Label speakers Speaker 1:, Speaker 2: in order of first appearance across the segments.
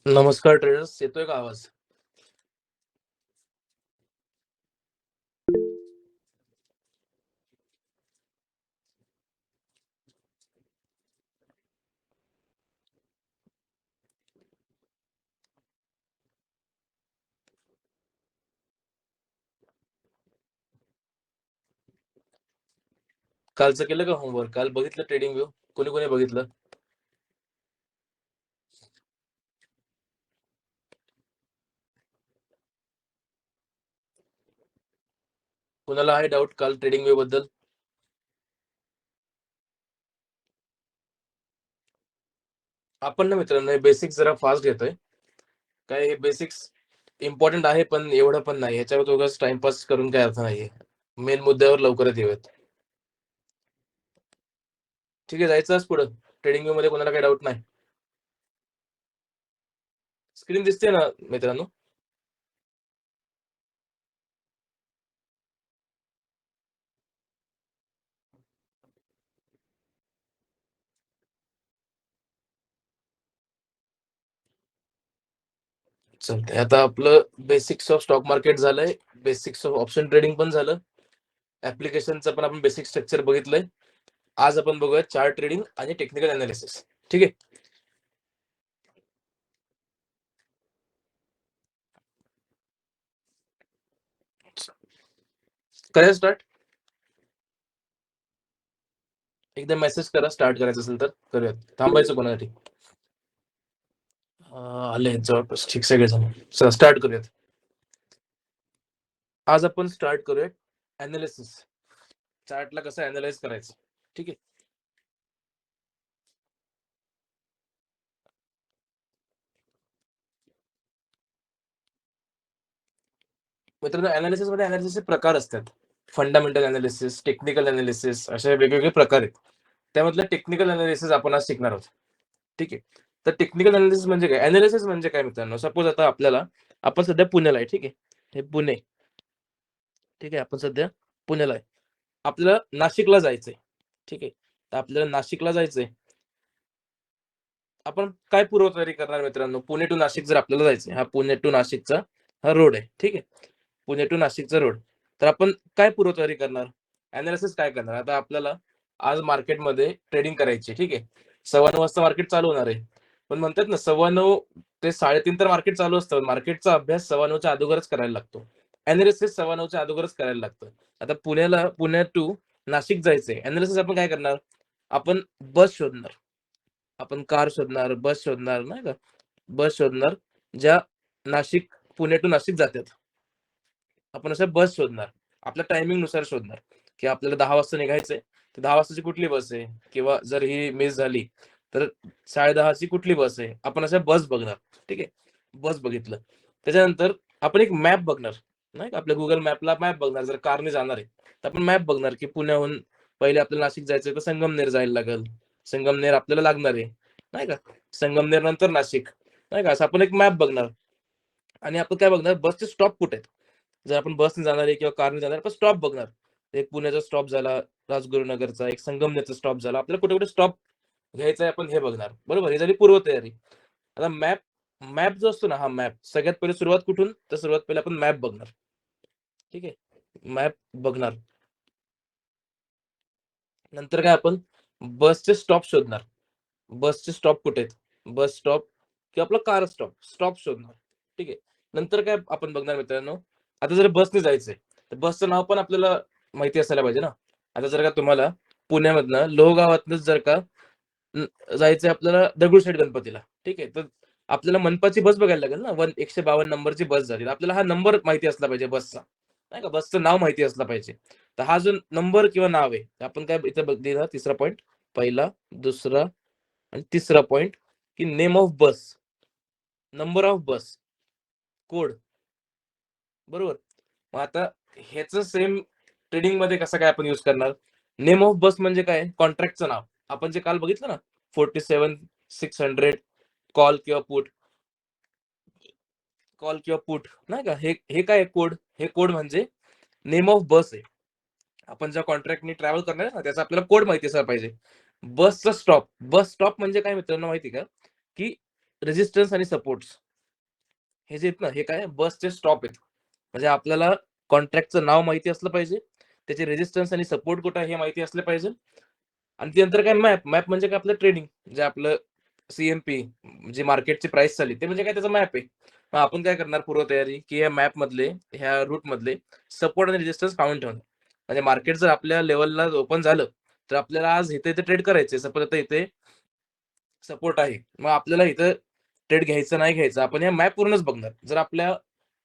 Speaker 1: नमस्कार ट्रेडर्स, येतोय का आवाज? कालचं केलं का होमवर्क? काल बघितलं ट्रेडिंग व्यू? कोणी कोणी बघितलं? कुणाला आहे डाऊट काल ट्रेडिंग व्यू बद्दल? आपण ना मित्रांनो हे बेसिक्स जरा फास्ट घेतोय. काय हे बेसिक्स इम्पॉर्टंट आहे, पण एवढं पण नाही. ह्याच्यावर उगाच टाइमपास करून काही अर्थ नाहीये. मेन मुद्द्यावर लवकरच येऊयात. ठीक आहे, जायचं आज पुढं. ट्रेडिंग व्यू मध्ये कोणाला काही डाऊट नाही. स्क्रीन दिसते ना मित्रांनो? चालतंय. आता आपलं बेसिक्स ऑफ स्टॉक मार्केट झालंय. बेसिक्स ऑफ ऑप्शन ट्रेडिंग पण झालं. ऍप्लिकेशनचं पण आपण बेसिक स्ट्रक्चर बघितलंय. आज आपण बघूया चार्ट ट्रेडिंग आणि टेक्निकल अनालिसिस. ठीक आहे. करूया स्टार्ट. एकदा मेसेज करा स्टार्ट करायचं असेल तर करूयात. थांबायचं कोणासाठी? आले जवळपास ठीक सगळेजण. चला स्टार्ट करूयात. आज आपण स्टार्ट करूया अनालिसिस. चार्टला कसं अनालाइज करायचं. ठीक आहे. मित्रांनो अनालिसिस मध्ये अनालिसिसचे प्रकार असतात. फंडामेंटल अनालिसिस, टेक्निकल अनालिसिस असे वेगवेगळे प्रकार आहेत. त्यामधलं टेक्निकल अनालिसिस आपण आज शिकणार आहोत. ठीक आहे. तर टेक्निकल अनालिसिस म्हणजे काय? अनालिसिस म्हणजे काय मित्रांनो? सपोज आता आपल्याला आपण सध्या पुण्याला आहे. ठीक आहे. हे पुणे. ठीक आहे. आपण सध्या पुण्याला आहे. आपल्याला नाशिकला जायचंय. ठीक आहे. तर आपल्याला नाशिकला जायचंय. आपण काय पूर्वतयारी करणार मित्रांनो? पुणे टू नाशिक जर आपल्याला जायचंय, हा पुणे टू नाशिकचा हा रोड आहे. ठीक आहे. पुणे टू नाशिकचा रोड. तर आपण काय पूर्वतयारी करणार? अनालिसिस काय करणार? आता आपल्याला आज मार्केटमध्ये ट्रेडिंग करायची. ठीक आहे. 9:15 वाजता मार्केट चालू होणार आहे. पण म्हणतात ना 9:15 ते 3:30 तर मार्केट चालू असतं. मार्केटचा अभ्यास 9:15च्या अगोदरच करायला लागतो. अनालिसिस 9:15च्या अगोदरच करायला लागतं. आता पुणे टू नाशिक जायचंय. अनालिसिस आपण काय करणार? आपण बस शोधणार. आपण कार शोधणार, बस शोधणार नाही का? बस शोधणार ज्या पुणे टू नाशिक जातात. आपण अशा बस शोधणार. आपल्या टायमिंगनुसार शोधणार, की आपल्याला 10 वाजता निघायचंय, तर 10 वाजताची कुठली बस आहे? किंवा जर ही मिस झाली, तर 10:30 ची कुठली बस आहे? आपण अशा बस बघणार. ठीक आहे. बस बघितलं. त्याच्यानंतर आपण एक मॅप बघणार, नाही का? आपल्या Google मॅपला मॅप बघणार. जर कारने जाणार आहे, तर आपण मॅप बघणार, की पुण्याहून पहिले आपल्याला नाशिक जायचंय, तर संगमनेर जायला लागेल. संगमनेर आपल्याला लागणार आहे, नाही का? संगमनेर नंतर नाशिक, नाही का? असं आपण एक मॅप बघणार आणि आपण काय बघणार? बसचे स्टॉप कुठे आहेत? जर आपण बसने जाणार आहे किंवा कारने जाणार आहे, तर स्टॉप बघणार. एक पुण्याचा स्टॉप झाला, राजगुरुनगरचा, एक संगमनेरचा स्टॉप झाला. आपल्याला कुठे-कुठे स्टॉप घ्यायचा आहे आपण हे बघणार. बरोबर? ही झाली पूर्वतयारी. आता मॅप मॅप जो असतो ना, हा मॅप सगळ्यात पहिले सुरुवात कुठून? तर सर्वात पहिले आपण मॅप बघणार. ठीक आहे. मॅप बघणार. नंतर काय आपण बसचे स्टॉप शोधणार. बसचे स्टॉप कुठे आहेत? बस स्टॉप किंवा आपला कार स्टॉप, स्टॉप शोधणार. ठीक आहे. नंतर काय आपण बघणार मित्रांनो, आता जर बसने जायचंय, तर बसचं नाव पण आपल्याला माहिती असायला पाहिजे ना. आता जर का तुम्हाला पुण्यामधनं लोहगावातनंच जर का जायचंय आपल्याला दगडूशेठ गणपतीला, ठीक आहे. तर आपल्याला मनपाची बस बघायला लागेल ना. 112 नंबरची बस झाली. तर आपल्याला हा नंबर माहिती असला पाहिजे बसचा, नाही का. बसचं नाव माहिती असलं पाहिजे. तर हा जो नंबर किंवा नाव आहे, तर आपण काय इथे लिहिला तिसरा पॉइंट. पहिला, दुसरा आणि तिसरा पॉइंट, की name of bus, number of bus, code. बरोबर. मग आता ह्याचं सेम ट्रेडिंगमध्ये कसं काय आपण यूज करणार? नेम ऑफ बस म्हणजे काय? कॉन्ट्रॅक्टचं नाव. आपण जे काल बघितलं ना 47,600 कॉल किंवा पुट. कॉल किंवा पुट नाही का? हे हे काय कोड? हे कोड म्हणजे नेम ऑफ बस आहे. आपण ज्या कॉन्ट्रॅक्टनी ट्रॅव्हल करणार आहे ना, त्याचा आपल्याला कोड माहिती असला पाहिजे. बसचा स्टॉप. बस स्टॉप म्हणजे काय मित्रांनो माहिती आहे का? की रेझिस्टन्स आणि सपोर्ट्स हे जे आहेत ना, हे काय बसचे स्टॉप आहेत. म्हणजे आपल्याला कॉन्ट्रॅक्टचं नाव माहिती असलं पाहिजे. त्याचे रेझिस्टन्स आणि सपोर्ट कुठे आहे हे माहिती असलं पाहिजे. आणि त्यानंतर काय मॅप. मॅप म्हणजे काय आपलं ट्रेडिंग. जे आपलं सी जे मार्केटची प्राइस चालली ते म्हणजे काय त्याचा मॅप आहे. मग आपण काय करणार पूर्वतयारी, की या मॅपमधले, ह्या रूटमधले सपोर्ट आणि रेझिस्टन्स काढून ठेवणार. म्हणजे मार्केट जर आपल्या लेव्हलला ओपन झालं, तर आपल्याला आज इथे-इथे ट्रेड करायचे. सपोज आता इथे सपोर्ट आहे. मग आपल्याला इथं ट्रेड घ्यायचं नाही घ्यायचं आपण या मॅपवरूनच बघणार. जर आपल्या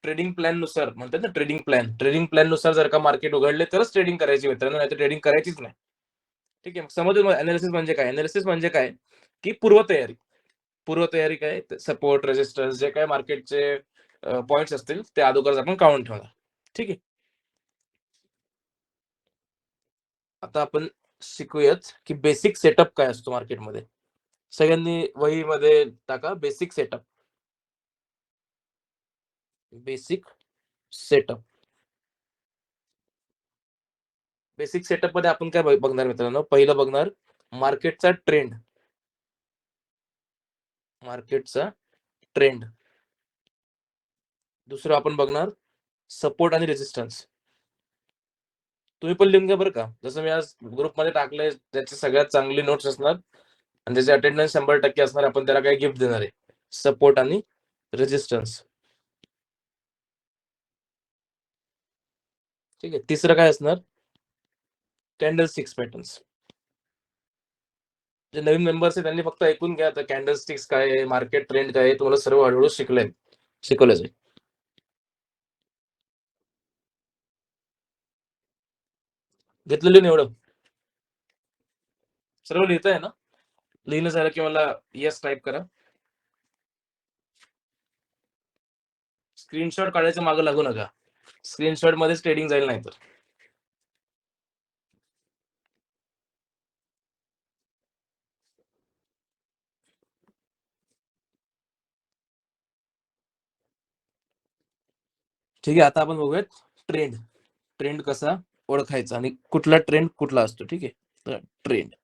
Speaker 1: ट्रेडिंग प्लॅननुसार म्हणतात ना ट्रेडिंग प्लॅननुसार जर का मार्केट उघडले तरच ट्रेडिंग करायची मित्रांनो, नाहीतर ट्रेडिंग करायचीच नाही. ठीक आहे. समजलं एनालिसिस म्हणजे काय? एनालिसिस म्हणजे काय? की पूर्वतयारी. पूर्वतयारी काय? सपोर्ट, रेझिस्टन्स जे काही मार्केटचे पॉइंट्स असतील ते अगोदरच आपण काढून ठेवणार. ठीक आहे. आता आपण शिकूयात, की बेसिक सेटअप काय असतो मार्केटमध्ये. सगळ्यांनी वहीमध्ये टाका basic setup. Basic setup. Basic सेटअपमध्ये आपण काय बघणार मित्रांनो, पहिलं बघणार मार्केटचा ट्रेंड. मार्केटचा ट्रेंड. दुसरं आपण बघणार सपोर्ट आणि रेझिस्टन्स. तुम्ही पण लिहून घ्या बरं का. जसं मी आज ग्रुपमध्ये टाकलंय, त्याची सगळ्यात चांगली नोट्स असणार आणि त्याची अटेंडन्स 100% असणार. आपण त्याला काही गिफ्ट देणार आहे. सपोर्ट आणि रेझिस्टन्स. ठीक आहे. तिसरं काय असणार? Candle sticks patterns. जे नवीन मेंबर्स आहेत त्यांनी फक्त ऐकून घ्या. तर कॅन्डल स्टिक्स काय आहे, मार्केट ट्रेंड काय आहे, तुम्हाला सर्व हळू शिकवलं जाईल. घेतलं लिहून एवढं? सर्व लिहिताय ना? लिहिलं झालं की मला येस टाइप करा. स्क्रीनशॉट काढायचं मागं लागू नका. स्क्रीनशॉट मध्येच ट्रेडिंग जाईल नाहीतर. ठीक आहे. आता आपण बघूयात ट्रेंड. ट्रेंड कसा ओळखायचा आणि कुठला ट्रेंड कुठला असतो. ठीक आहे. तर ट्रेंड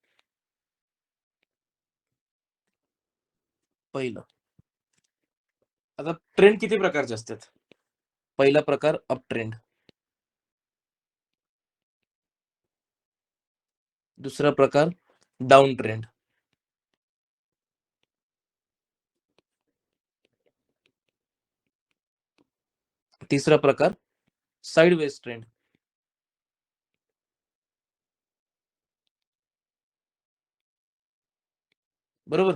Speaker 1: पहिलं. आता ट्रेंड किती प्रकारचे असतात? पहिला प्रकार अप ट्रेंड. दुसरा प्रकार डाउन ट्रेंड. तिसरा प्रकार साइडवेज ट्रेंड. बरोबर?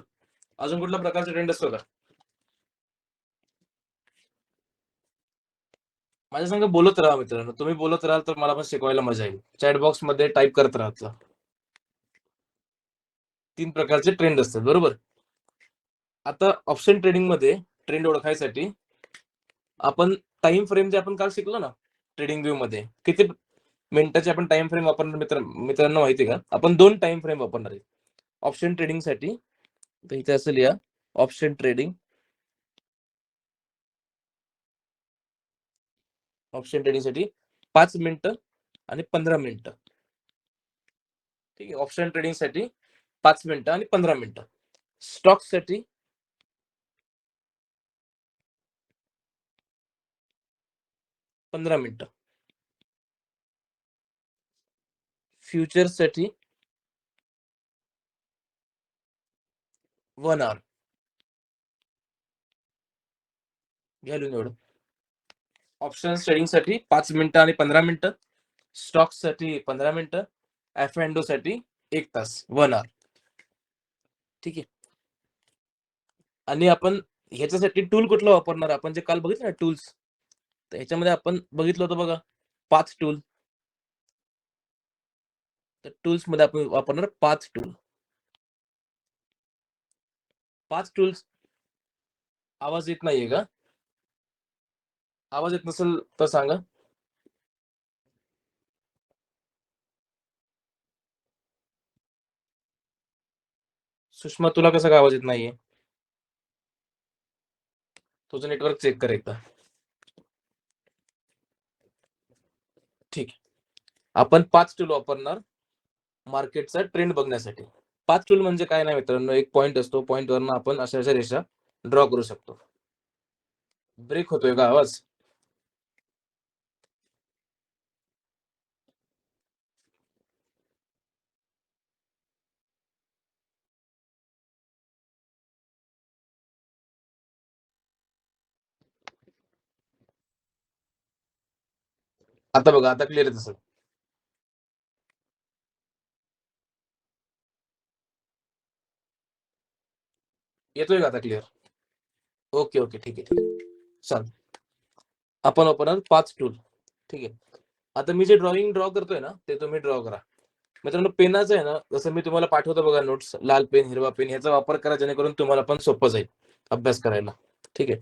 Speaker 1: अजून कुठल्या प्रकारचा ट्रेंड असतो का? माझ्या संग बोलत राहा मित्रांनो. तुम्ही बोलत राहाल तर मला पण शिकवायला मजा येईल. चॅट बॉक्समध्ये टाइप करत राहा. 3 प्रकारचे ट्रेंड असतात. बरोबर? आता ऑप्शन ट्रेडिंगमध्ये ट्रेंड ओळखायसाठी आपण टाईम फ्रेम जे आपण काल शिकलो ना, ट्रेडिंग व्ह्यूमध्ये किती मिनिटाची आपण टाईम फ्रेम वापरणार मित्रांनो माहिती आहे का? आपण 2 टाईम फ्रेम वापरणार आहे. ऑप्शन ट्रेडिंगसाठी तर इथे असं लिहा, ऑप्शन ट्रेडिंग. ऑप्शन ट्रेडिंगसाठी 5 मिनिटं आणि 15 मिनिटं. ठीक आहे. ऑप्शन ट्रेडिंगसाठी 5 मिनिटं आणि 15 मिनिटं. स्टॉक्ससाठी 15 मिनिटं. फ्युचर्ससाठी 1 हॉवर. घ्या लिहून एवढं. ऑप्शन्स ट्रेडिंगसाठी 5 मिनिटं आणि 15 मिनिटं. स्टॉक्ससाठी 15 मिनिटं. F&Oसाठी 1 तास, 1 हॉवर. ठीक आहे. आणि आपण ह्याच्यासाठी टूल कुठला वापरणार? आपण जे काल बघितलं ना टूल्स, तर ह्याच्यामध्ये आपण बघितलं होतं बघा, पाथ टूल. तर टूल्समध्ये आपण वापरणार पाथ टूल. Path tools. आवाज येत नाहीये का? आवाज येत नसेल तर सांगा. सुषमा तुला कसा काय आवाज येत नाहीये? तुझं नेटवर्क चेक कर एकदा. ठीक आहे. आपण 5 टूल वापरणार मार्केटचा ट्रेंड बघण्यासाठी. 5 टूल म्हणजे काय नाही मित्रांनो, एक पॉइंट असतो. पॉइंटवरनं आपण अशा रेषा ड्रॉ करू शकतो. ब्रेक होतोय का आवाज? आता बघा, आता क्लिअर आहे तसं. येतोय का आता क्लिअर? Okay, okay. ठीक आहे, ठीक आहे. चालेल. आपण वापरणार 5 टूल. ठीक आहे. आता मी जे ड्रॉ करतोय ना, ते तुम्ही ड्रॉ करा. मित्रांनो पेनाचं आहे ना, जसं मी तुम्हाला पाठवतो बघा नोट्स, लाल पेन, हिरवा पेन ह्याचा वापर करा जेणेकरून तुम्हाला पण सोपं जाईल अभ्यास करायला. ठीक आहे.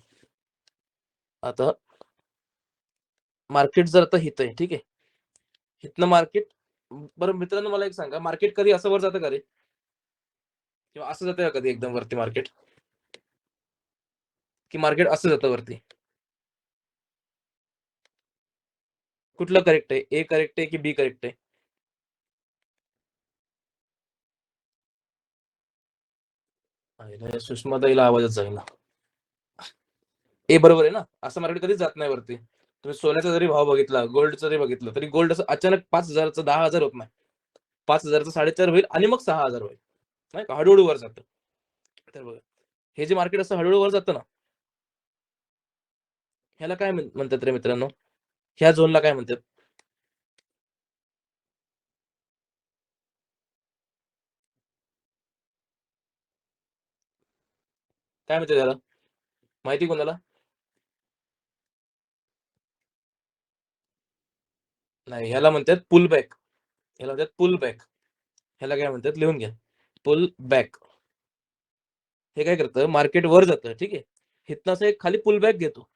Speaker 1: आता मार्केट जर आता हिथं आहे, ठीक आहे. हिथनं मार्केट बरं मित्रांनो मला एक सांगा, मार्केट कधी असं वर जातं का रे? किंवा असं जातं का कधी एकदम वरती मार्केट? की मार्केट असं जातं वरती? कुठलं करेक्ट आहे? ए करेक्ट आहे की बी करेक्ट आहे? सुषमाताईला आवाजच जाईना. ए बरोबर आहे ना? असं मार्केट कधीच जात नाही वरती. तुम्ही सोन्याचा जरी भाव बघितला, गोल्डचा जरी बघितलं, तरी गोल्ड असं अचानक 5,000चं 10,000 होत नाही. 5,000चं 4,500 होईल आणि मग 6,000 होईल. नाही का? हळू वर जातं. तर बघा, हे जे मार्केट असं हळू वर जातं ना, ह्याला काय म्हणतात रे मित्रांनो? ह्या झोनला काय म्हणतात? काय म्हणतात त्याला? माहिती कोणाला? नाही, ह्याला म्हणतात पुल बॅक. ह्याला म्हणतात पुल बॅक. ह्याला काय म्हणतात लिहून घ्या. Pull back. हे काय करतं मार्केट वर जातं, ठीक आहे. हिथनं असं एक खाली पुल बॅक घेतो.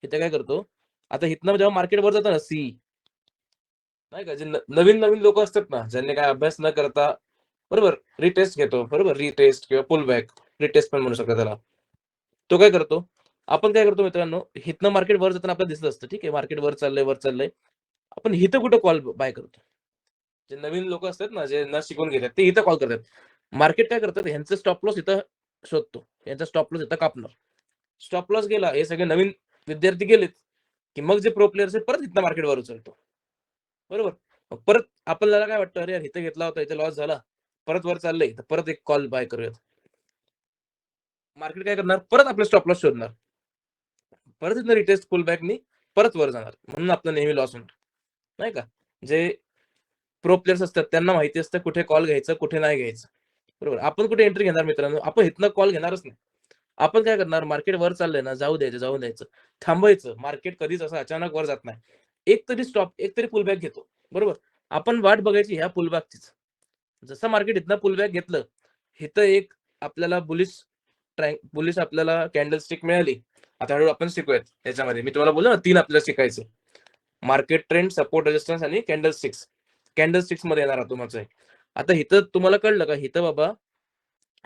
Speaker 1: इथे काय करतो, आता इथनं जेव्हा मार्केट वर जातं ना नाही का, जे नवीन-नवीन लोकं असतात ना, ज्यांनी काय अभ्यास न करता बरोबर, रिटेस्ट घेतो, बरोबर, रिटेस्ट किंवा पुल बॅक, रिटेस्ट पण म्हणू शकता त्याला. तो काय करतो, आपण काय करतो मित्रांनो, हिथनं मार्केट वर जाताना आपल्याला दिसत असतं, ठीक आहे. मार्केट वर चाललंय, वर चाललंय. आपण इथं कुठं कॉल बाय करतो. जे नवीन लोकं असतात ना, जे न शिकून घेतात, ते इथं कॉल करतात. मार्केट काय करतात, ह्यांचं स्टॉप लॉस इथं शोधतो. यांचा स्टॉप लॉस इथं कापणार. स्टॉप लॉस गेला, हे सगळे नवीन विद्यार्थी गेलेत, की मग जे प्रो प्लेयर्स आहेत, परत इथनं मार्केट वर उचलतो. बरोबर? मग परत आपल्याला काय वाटतं, "अरे यार, इथं घेतला होता, इथे लॉस झाला. परत वर चाललंय, तर परत एक कॉल बाय करूयात." मार्केट काय करणार, परत आपले स्टॉप लॉस शोधणार. परत इथनं रिटेस्ट पुलबॅकनी परत वर जाणार. म्हणून आपलं नेहमी लॉस होणार. नाही का? जे प्रो प्लेयर्स असतात त्यांना माहिती असतं कुठे कॉल घ्यायचं, कुठे नाही घ्यायचं. बरोबर. आपण कुठे एंट्री घेणार मित्रांनो? आपण इथनं कॉल घेणारच नाही. आपण काय करणार, मार्केट वर चाललंय ना, जाऊ द्यायचं, जाऊ द्यायचं. थांबायचं. मार्केट कधीच असं अचानक वर जात नाही. एक तरी स्टॉप, एक तरी पुलबॅक घेतो. बरोबर. आपण वाट बघायची ह्या पुलबॅकचीच. जसं मार्केट इथनं पुलबॅक घेतलं, इथं एक आपल्याला बुलिश आपल्याला कॅन्डलस्टिक मिळाली. आता हळू आपण शिकूयात याच्यामध्ये. मी तुम्हाला बोललो ना 3 आपल्याला शिकायचं. मार्केट ट्रेंड, सपोर्ट रेजिस्टन्स आणि कॅन्डलस्टिक्स. कॅन्डलस्टिक्समध्ये येणार आहात तुमचं आहे. आता इथं तुम्हाला कळलं का? इथं बाबा,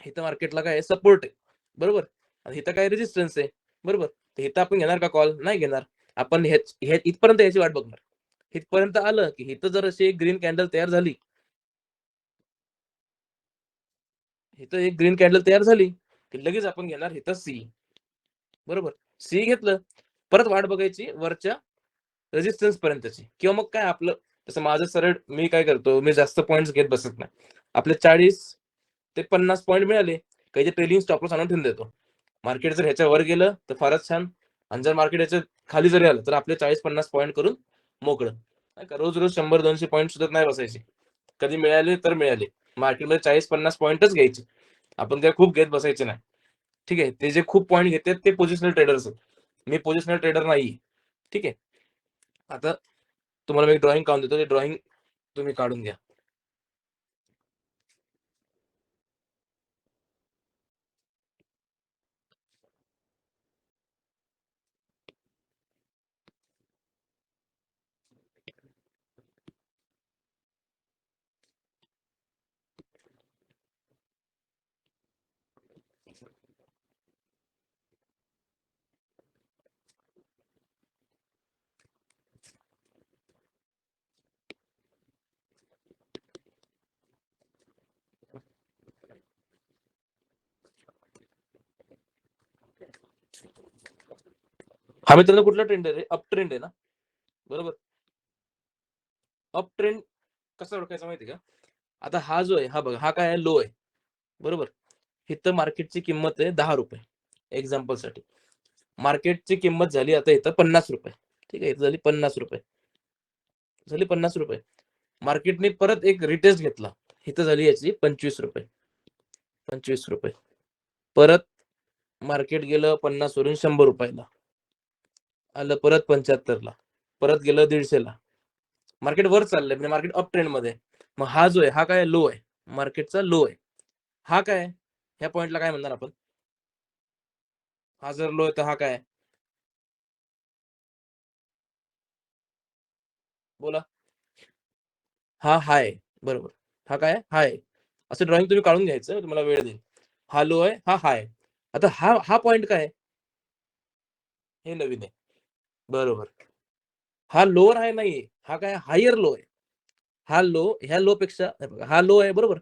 Speaker 1: इथं मार्केटला काय आहे सपोर्ट आहे. बरोबर? आणि इथं काय रेजिस्टन्स आहे. बरोबर? तर इथं आपण घेणार का कॉल? नाही घेणार. आपण इथपर्यंत याची वाट बघणार. इथपर्यंत आलं, की इथं जर अशी एक ग्रीन कॅन्डल तयार झाली, इथं एक ग्रीन कॅन्डल तयार झाली, की लगेच आपण घेणार इथं सी. बरोबर? सी घेतलं, परत वाट बघायची वरच्या रेझिस्टन्स पर्यंतची किंवा मग काय आपलं तसं माझं सरळ मी काय करतो, मी जास्त पॉइंट्स घेत बसत नाही. आपले 40 ते 50 पॉइंट मिळाले, काही जे ट्रेलिंग स्टॉप लॉस आणून ठेवून देतो. मार्केट जर ह्याच्या वर गेलं तर फारच छान आणि जर मार्केट ह्याच्या खाली जरी आलं तर आपले 40-50 पॉइंट करून मोकळं. नाही का रोज-रोज 100-200 पॉइंट शोधत नाही बसायचे. कधी मिळाले तर मिळाले. मार्केटमध्ये 40-50 पॉइंटच घ्यायचे. आपण काय खूप घेत बसायचे नाही. ठीक आहे. ते जे खूप पॉइंट घेतात ते पोझिशनल ट्रेडर्स आहेत. मी पोझिशनल ट्रेडर नाहीये. ठीक आहे. आता तुम्हाला मी एक ड्रॉइंग काढून देतो. ते ड्रॉइंग तुम्ही काढून घ्या. हा मित्रांनो कुठला ट्रेंड आहे रे? अप ट्रेंड आहे ना? बरोबर. अप ट्रेंड कसा ओळखायचा माहिती आहे का? आता हा जो आहे, हा बघा, हा काय आहे? लो आहे. बरोबर. इथं मार्केटची किंमत आहे ₹10 एक्झाम्पलसाठी. मार्केटची किंमत झाली आता इथं ₹50. ठीक आहे. इथं झाली ₹50. झाली ₹50. मार्केटने परत एक रिटेस्ट घेतला. इथं झाली याची ₹25. ₹25. परत मार्केट गेलं 50 वरून ₹100 ला. आलं परत 75 ला. परत गेलं 150 ला. मार्केट वर चाललंय म्हणजे मार्केट अप ट्रेंडमध्ये आहे. मग हा जो आहे, हा काय लो आहे. मार्केटचा लो आहे. हा काय आहे? ह्या पॉइंटला काय म्हणणार आपण? हा जर लो आहे, तर हा काय आहे? बोला. हा हाय आहे. बरोबर. हा काय आहे? हाय आहे. असं ड्रॉइंग तुम्ही काढून घ्यायचं. तुम्हाला वेळ देईल. हा लो आहे, हा हाय आहे. आता हा हा पॉइंट काय आहे? हे नवीन आहे. बरोबर. हा लोअर हाय नाहीये. हा काय हायर लो आहे. हा लो ह्या लो पेक्षा हे बघा, हा लो आहे बरोबर.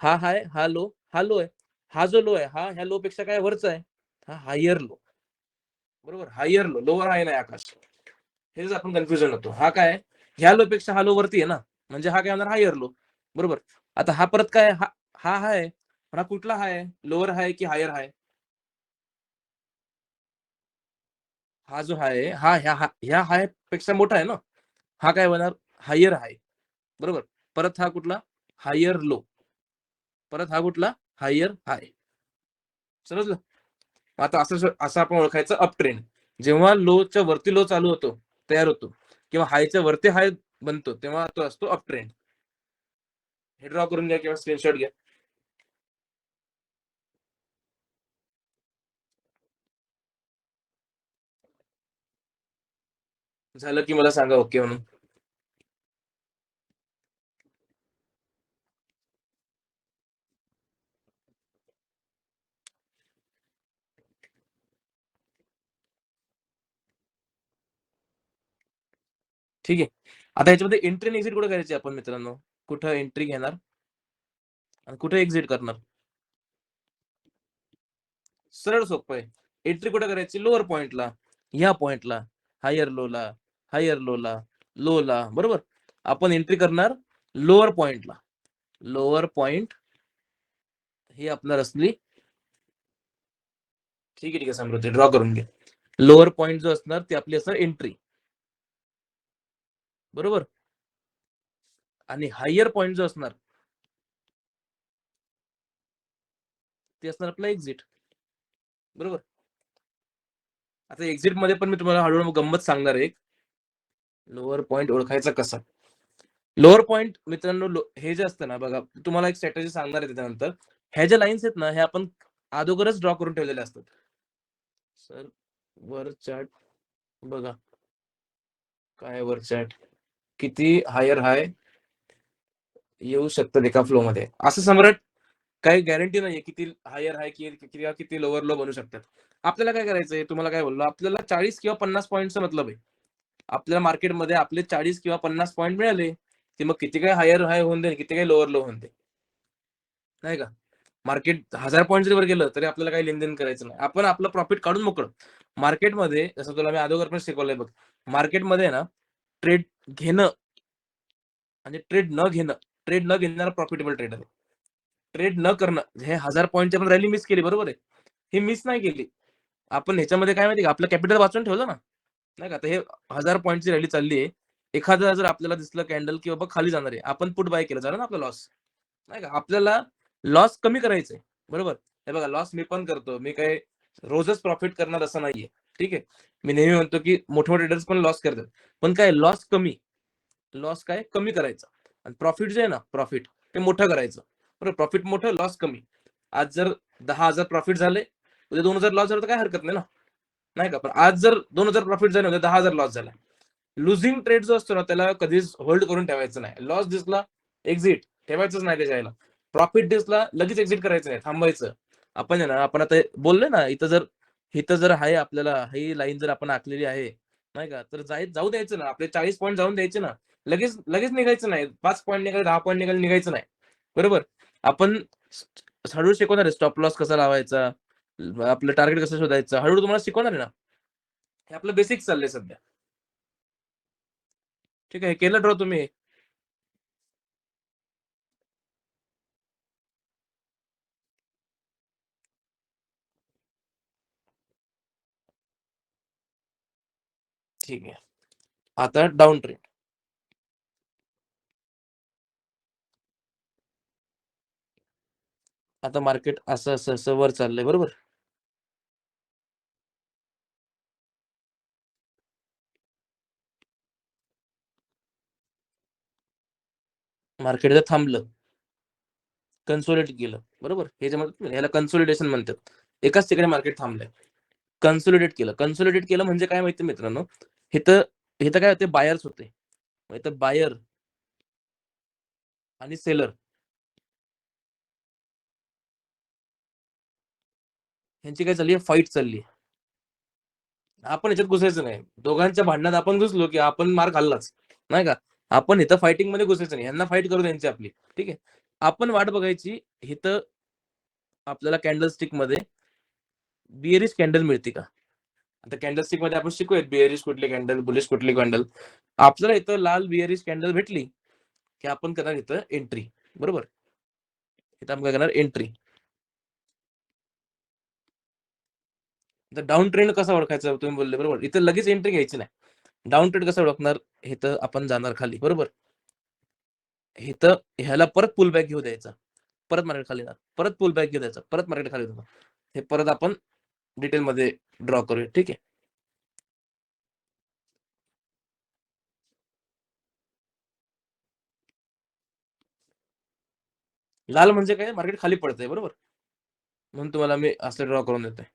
Speaker 1: हा हाय, हा लो, हा लो आहे. हा जो लो आहे, हा ह्या लो पेक्षा काय वरचा आहे. हा हायर लो. बरोबर. हायर लो, लोअर हाय नाही आकाश. हेच आपण कन्फ्युजन होतो. हा काय आहे? ह्या लो पेक्षा हा लो वरती आहे ना. म्हणजे हा काय होणार? Higher low. बरोबर. आता हा परत काय आहे? हा हा हाय. पण हा कुठला हाय? लोअर हाय की हायर हाय? हा जो हाय, हा ह्या हाय पेक्षा मोठा आहे ना. हा काय होणार? Higher high. बरोबर. परत हा कुठला? Higher low. परत हा कुठला? Higher high. समजलं? आता असं आपण ओळखायचं अप ट्रेंड. जेव्हा लोच्या वरती लो चालू होतो, तयार होतो किंवा हायच्या वरती हाय बनतो, तेव्हा तो असतो अप ट्रेंड. हे ड्रॉ करून घ्या किंवा स्क्रीनशॉट घ्या. झालं की मला सांगा ओके म्हणून. ठीक आहे. आता ह्याच्यामध्ये एंट्री आणि एक्झिट कुठे करायची आपण मित्रांनो? कुठं एंट्री घेणार आणि कुठे एक्झिट करणार? सरळ सोपं आहे. एंट्री कुठे करायची? लोअर पॉइंटला. ह्या पॉइंटला. हायर लोला, हायर लोला, लोला. बरोबर? आपण एंट्री करणार लोअर पॉइंटला. लोअर पॉइंट ही आपणार असली ठीक आहे, ठीक आहे. समृद्धी ड्रॉ करून घ्या. लोअर पॉइंट जो असणार ती आपली असणार एंट्री. बरोबर? आणि हायर पॉइंट जो असणार ते असणार आपला एक्झिट. बरोबर? आता एक्झिट मध्ये पण मी तुम्हाला हळूहळू गंमत सांगणार आहे. लोअर पॉइंट ओळखायचा कसा? लोअर पॉइंट मित्रांनो हे जे असतं ना बघा, तुम्हाला एक स्ट्रॅटेजी सांगणार आहे त्याच्यानंतर. ह्या ज्या लाईन्स आहेत ना, हे आपण अगोदरच ड्रॉ करून ठेवलेले असतात. सर वर चार्ट बघा. काय वर चार्ट? किती हायर हाय येऊ शकतात एका फ्लो मध्ये. असं सम्राट काही गॅरंटी नाहीये किती हायर हाय किंवा किती लोअर लो बनू शकतात. आपल्याला काय करायचंय? तुम्हाला काय बोललो? आपल्याला 40 किंवा 50 पॉइंटचा मतलब आहे. आपल्या मार्केटमध्ये आपले 40 किंवा 50 पॉइंट मिळाले, की मग किती काही हायर हाय होऊन दे, किती काही लोअर लो होऊन दे. नाही का? मार्केट 1000 पॉइंट जरी वर गेलं, तरी आपल्याला काही लेनदेन करायचं नाही. आपण आपलं प्रॉफिट काढून मोकळं. मार्केटमध्ये जसं तुला मी अगोदर पण शिकवलंय बघ. मार्केटमध्ये आहे ना, ट्रेड घेणं आणि ट्रेड न घेणारा प्रॉफिटेबल ट्रेडर आहे. ट्रेड न करणं, हे 1000 पॉइंटची आपण रॅली मिस केली, बरोबर आहे. ही मिस नाही केली. आपण ह्याच्यामध्ये काय माहिती का, आपलं कॅपिटल वाचून ठेवलं ना, नाही का. आता हे 1000 पॉइंटची रॅली चालली आहे. एखादं जर आपल्याला दिसलं कॅन्डल की बाबा खाली जाणार आहे, आपण पुट बाय केलं, झालं ना आपला लॉस. नाही का. आपल्याला लॉस कमी करायचंय. बरोबर. हे बघा, लॉस मी पण करतो. मी काही रोजच प्रॉफिट करणार असं नाहीये. ठीक आहे. मी नेहमी म्हणतो की मोठे-मोठे ट्रेडर्स पण लॉस करतात. पण काय लॉस कमी. लॉस काय कमी करायचा आणि प्रॉफिट जे आहे ना, प्रॉफिट ते मोठं करायचं. बरोबर. प्रॉफिट मोठं, लॉस कमी. आज जर 10,000 प्रॉफिट झाले, उद्या 2,000 लॉस झालं तर काही हरकत नाही ना. नाही का. पण आज जर 2,000 प्रॉफिट झाले, उद्या 10,000 लॉस झाला. लुझिंग ट्रेड जो असतो ना, त्याला कधीच होल्ड करून ठेवायचं नाही. लॉस दिसला, एक्झिट ठेवायचंच नाही त्याच्या. प्रॉफिट दिसला, लगेच एक्झिट करायचं नाही, थांबायचं. आपण आहे ना, आपण आता बोललोय ना, इथं जर आहे आपल्याला ही लाईन जर आपण आखलेली आहे, नाही का, तर जाऊ द्यायचं ना. आपले 40 पॉइंट जाऊन द्यायचे ना. लगेच लगेच निघायचं नाही. 5 पॉइंट निघाले, 10 पॉइंट निघाले, निघायचं नाही. बरोबर. आपण हळूहळू शिकवणार आहे स्टॉप लॉस कसा लावायचा, आपलं टार्गेट कसं शोधायचं, हळूहळू तुम्हाला शिकवणार आहे ना. हे आपलं बेसिक चाललंय सध्या. ठीक आहे. केलं ड्रॉ तुम्ही? ठीक आहे. आता डाउन ट्रेंड. आता मार्केट असं, असं, असं वर चाललंय बरोबर? मार्केट जर थांबलं, कन्सोलिडेट केलं, बरोबर? हे जे म्हणतात ह्याला कन्सोलिडेशन म्हणतात. एकाच ठिकाणी मार्केट थांबलंय. कन्सोलिडेट केलं. कन्सोलिडेट केलं म्हणजे काय माहिती मित्रांनो, इथं इथं काय होते बायर्स होते. मग इथं बायर आणि सेलर ह्यांची काय चालली आहे फाईट चालली आहे. आपण ह्याच्यात घुसायचं नाही. दोघांच्या भांडणात आपण घुसलो, की आपण मार खाल्लाच, नाही का? आपण इथं फायटिंगमध्ये घुसायचं नाही. ह्यांना फाईट करू द्यायची आपली. ठीक आहे. आपण वाट बघायची इथं आपल्याला कॅन्डलस्टिकमध्ये बिअरिश कॅन्डल मिळते का? आता कॅन्डलस्टिकमध्ये आपण शिकूयात बिअरिश कुठली कॅन्डल, बुलिश कुठली कॅन्डल. आपल्याला इथं लाल बिअरिश कॅन्डल भेटली, की आपण करणार इथं एंट्री. बरोबर? इथं आपण काय करणार एंट्री. तर डाउन ट्रेंड कसा ओळखायचा तुम्ही बोलले बरोबर. इथं लगेच एंट्री घ्यायची नाही. डाउन ट्रेंड कसं ओळखणार? इथं आपण जाणार खाली बरोबर. इथं ह्याला परत पुल बॅक घेऊ द्यायचा. परत मार्केट खाली येणार. परत पुल बॅक घेऊ द्यायचा. परत मार्केट खाली येणार. हे परत आपण डिटेलमध्ये ड्रॉ करूया. ठीक आहे. लाल म्हणजे काय? मार्केट खाली पडतंय बरोबर. म्हणून तुम्हाला मी असं ड्रॉ करून देतोय.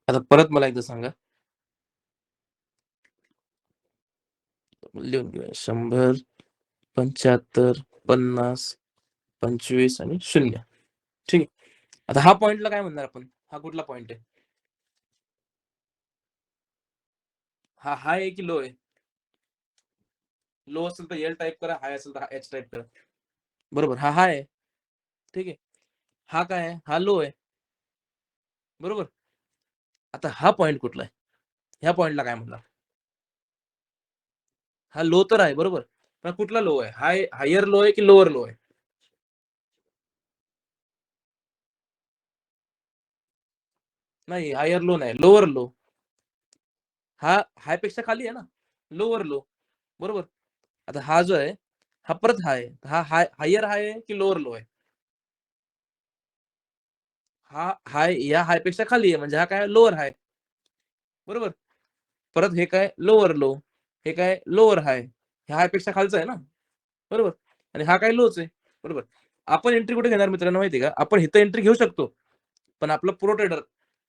Speaker 1: आता परत मला एकदा सांगा. लिहून घेऊया. 100, 75, 50, 25 आणि 0. ठीक आहे. आता हा पॉइंटला काय म्हणणार आपण? हा कुठला पॉइंट आहे? हा हाय आहे की लो आहे? लो असेल तर एल टाइप करा, हाय असेल तर एच टाइप करा. बरोबर. हा हाय आहे. ठीक आहे. हा काय आहे? हा लो आहे. बरोबर. आता हा पॉइंट कुठला आहे? ह्या पॉइंटला काय म्हणणार? हा लो तर आहे बरोबर. पण कुठला लो आहे? हायर लो आहे की लोअर लो आहे? नाही हायर लो नाही, लोअर लो. हा हाय पेक्षा खाली आहे ना, लोअर लो. बरोबर. आता हा जो आहे, हा परत हाय. हा हायर हाय आहे की लोअर लो आहे? हा हाय या हाय पेक्षा खाली आहे म्हणजे हा काय लोअर हाय. बरोबर. परत हे काय लोअर लो. हे काय लोअर हाय. ह्या हाय पेक्षा खालचा आहे ना. बरोबर. आणि हा काय लोच आहे. बरोबर. आपण एंट्री कुठे घेणार मित्रांनो माहिती आहे का? आपण इथं एंट्री घेऊ शकतो. पण आपलं प्रो ट्रेडर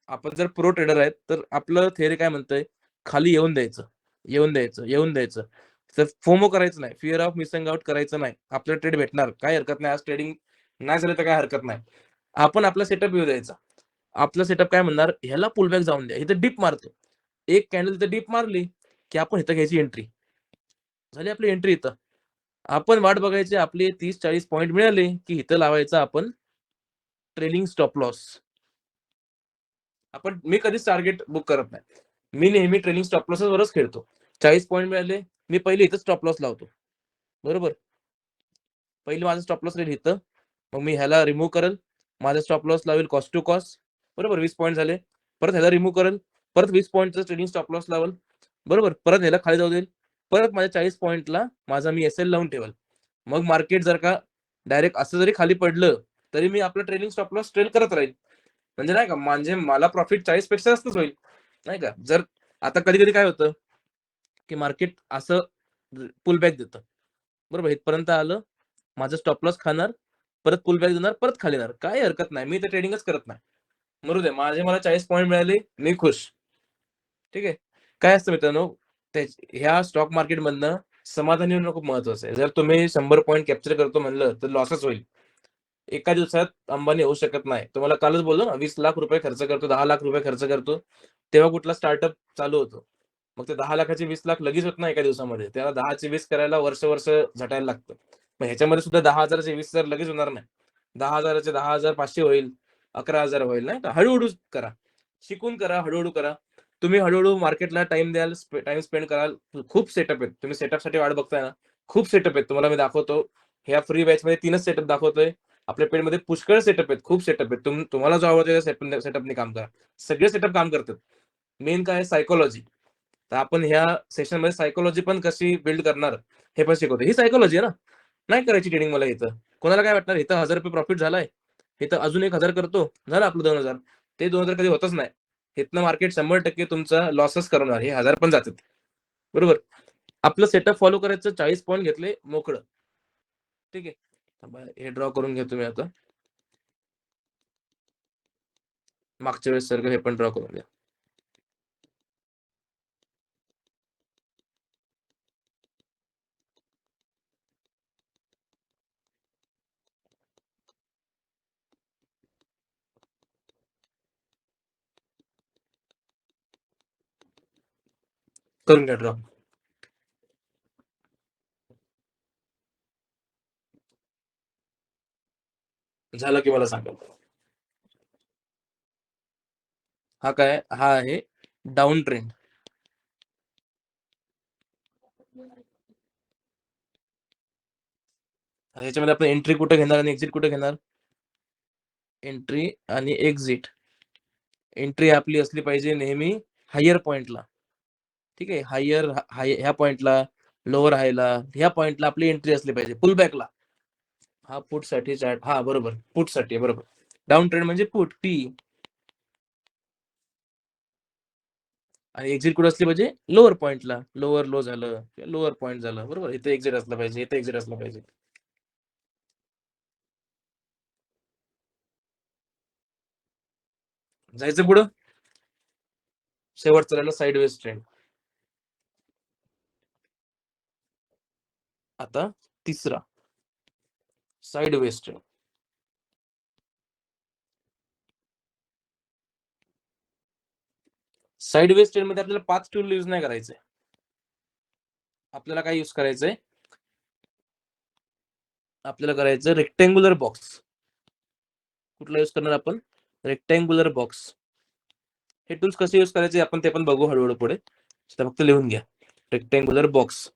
Speaker 1: आपण जर प्रो ट्रेडर आहेत, तर आपलं थिअरी काय म्हणतंय, खाली येऊन द्यायचं, येऊन द्यायचं, येऊन द्यायचं. तर फोमो करायचं नाही. फिअर ऑफ मिसिंग आउट करायचं नाही. आपलं ट्रेड भेटणार. काही हरकत नाही. आज ट्रेडिंग नाही झालं तर काही हरकत नाही. आपण आपला सेटअप येऊ द्यायचा. आपला सेटअप काय म्हणणार, ह्याला पुलबॅक जाऊन द्या. इथं डिप मारतो. एक कॅन्डल इथं डिप मारली, की आपण इथं घ्यायची एंट्री. झाली आपली एंट्री इथं. आपण वाट बघायची आपली 30-40 पॉइंट मिळाले, की इथं लावायचा आपण ट्रेलिंग स्टॉप लॉस. मी कधीच टार्गेट बुक करत नाही. मी नेहमी ट्रेलिंग स्टॉप लॉसवरच खेळतो. 40 पॉइंट मिळाले, मी पहिले इथं स्टॉप लॉस लावतो. बरोबर. पहिले माझा स्टॉप लॉस राहील इथं. मग मी ह्याला रिमूव्ह करेल. माझा स्टॉप लॉस लावेल कॉस्ट टू कॉस्ट. बरोबर 20 पॉइंट झाले. परत ह्याला रिमूव्ह करेल. परत 20 पॉइंटचं ट्रेडिंग स्टॉप लॉस लावेल. बरोबर. परत ह्याला खाली जाऊ देईल. परत माझ्या 40 पॉइंटला माझा मी एस-एल लावून ठेवेल. मग मार्केट जर का डायरेक्ट असं जरी खाली पडलं, तरी मी आपलं ट्रेडिंग स्टॉप लॉस ट्रेल करत राहील. म्हणजे नाही का, म्हणजे मला प्रॉफिट 40 पेक्षा जास्तच होईल. नाही का? जर आता कधी-कधी काय होतं, की मार्केट असं पुल बॅक देतं. बरोबर. इथपर्यंत आलं, माझं स्टॉप लॉस खाणार, परत पुल बॅक देणार, परत खाली येणार. काही हरकत नाही. मी तर ट्रेडिंगच करत नाही. मरू दे. मला 40 पॉइंट मिळाले, मी खुश. ठीक आहे. काय असतं मित्रांनो, ह्या स्टॉक मार्केटमधनं समाधानी होणं खूप महत्वाचं आहे. जर तुम्ही 100 पॉइंट कॅप्चर करतो म्हणलं, तर लॉसच होईल. एका दिवसात अंबानी होऊ शकत नाही. तुम्हाला कालच बोललो ना, 20 लाख रुपये खर्च करतो, 10 लाख रुपये खर्च करतो. तेव्हा कुठला स्टार्टअप चालू होतो. मग ते 10 लाखाचे 20 लाख लगेच होत नाही एका दिवसामध्ये. त्याला 10चे 20 करायला वर्ष-वर्ष झटायला लागतं. मग ह्याच्यामध्ये सुद्धा 10,000चे 20 तर लगेच होणार नाही. 10,000चे 10,000 500 होईल, 11,000 होईल, नाही का? हळू करा. शिकून करा, हळू करा. तुम्ही हळू मार्केटला टाईम द्याल, टाईम स्पेंड कराल. खूप सेटअप आहेत. तुम्ही सेटअपसाठी वाट बघताय ना, खूप सेटअप आहेत. तुम्हाला मी दाखवतो. ह्या फ्री बॅचमध्ये 3च सेटअप दाखवतोय. आपल्या पेडमध्ये पुष्कळ सेटअप आहेत, खूप सेटअप आहेत. तुम्हाला जो आवडतो त्या सेटअपने काम करा. सगळे सेटअप काम करतात. मेन काय आहे सायकॉलॉजी. तर आपण ह्या सेशनमध्ये सायकॉलॉजी पण कशी बिल्ड करणार हे पण शिकवतो. ही सायकॉलॉजी आहे ना. नाही करायची ट्रेडिंग मला इथं. कोणाला काय वाटणार इथं ₹1000 प्रॉफिट झालाय. इथं अजून 1,000 करतो. झालं आपलं 2,000. ते 2,000 कधी होतच नाही. इथनं मार्केट 100% तुमचा लॉसेस करणार. हे 1000 पण जातात. बरोबर. आपलं सेटअप फॉलो करायचं 40 पॉइंट घेतले मोकळं. ठीक आहे. थांबा हे ड्रॉ करून घेतो मी आता. मागच्या वेळेस सारखं हे पण ड्रॉ करून घ्या. करून घ्या ड्रॉ. झालं की मला सांगा. हा काय? हा आहे डाउन ट्रेंड. ह्याच्यामध्ये आपण एंट्री कुठे घेणार आणि एक्झिट कुठे घेणार? एंट्री आणि एक्झिट. एंट्री आपली असली पाहिजे नेहमी हायर पॉइंटला. ठीक आहे. हायर हाय ह्या पॉइंटला, लोअर हायला, ह्या पॉइंटला आपली एंट्री असली पाहिजे. पुल बॅकला. हा पुटसाठी चार्ट. हां, बरोबर. पुटसाठी बरोबर. डाउन ट्रेंड म्हणजे पुट टी. आणि एक्झिट कुठे असली पाहिजे? लोअर पॉइंटला. लोअर लो झालं, लोअर पॉइंट झालं. बरोबर. इथे एक्झिट असलं पाहिजे, इथे एक्झिट असलं पाहिजे. जायचं पुढं. शेवटचा राहिला साइडवेज ट्रेंड. आता तिसरा साइडवेज ट्रेंड. साइडवेज ट्रेंडमध्ये आपल्याला 5 टूल यूज नाही करायचंय. आपल्याला काय यूज करायचंय? आपल्याला करायचं रेक्टेंग्युलर बॉक्स. कुठला यूज करणार आपण? Rectangular box. हे टूल्स कसे यूज करायचे आपण ते पण बघू हळू पुढे. तर फक्त लिहून घ्या. Rectangular box.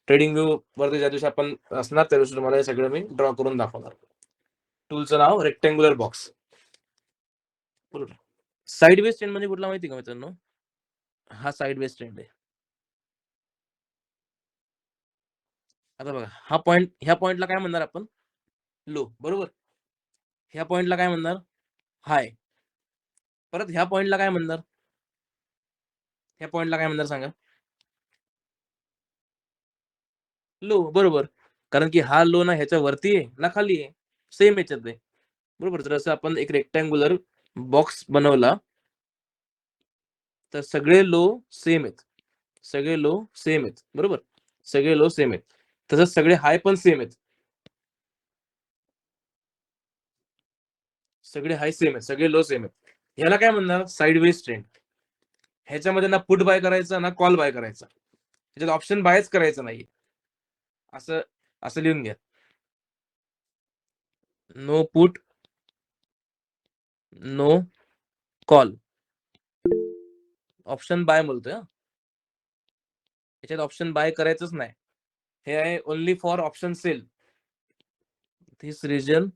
Speaker 1: ट्रेडिंग व्यू वरती ज्या दिवशी आपण असणार त्या दिवशी तुम्हाला हे सगळं मी ड्रॉ करून दाखवणार. टूलचं नाव रेक्टेंग्युलर बॉक्स. बरोबर. साइडवेज ट्रेंड म्हणजे कुठला माहिती का मित्रांनो? हा साइडवेज ट्रेंड आहे. आता बघा हा पॉइंट ह्या पॉइंटला काय म्हणणार आपण? लो. बरोबर. ह्या पॉइंटला काय म्हणणार? हाय. परत ह्या पॉइंटला काय म्हणणार? ह्या पॉइंटला काय म्हणणार सांगा? लो. बरोबर. कारण की हा लो ना ह्याच्या वरती आहे ना खाली आहे. सेम ह्याच्यात आहे. बरोबर. जर असं आपण एक रेक्टेंग्युलर बॉक्स बनवला तर सगळे लो सेम आहेत. सगळे लो सेम आहेत. बरोबर. सगळे लो सेम आहेत. तसंच सगळे हाय पण सेम आहेत. सगळे हाय सेम आहेत. सगळे लो सेम आहेत. ह्याला काय म्हणणार? Sideways trend. ह्याच्यामध्ये ना पुट बाय करायचा ना कॉल बाय करायचा. ह्याच्यात ऑप्शन बायच करायचं नाहीये. असं असं लिहून घ्या. No put, no call. Option buy बोलतोय हां. ह्याच्यात ऑप्शन बाय करायचंच नाही. हे आहे only for option sell. This region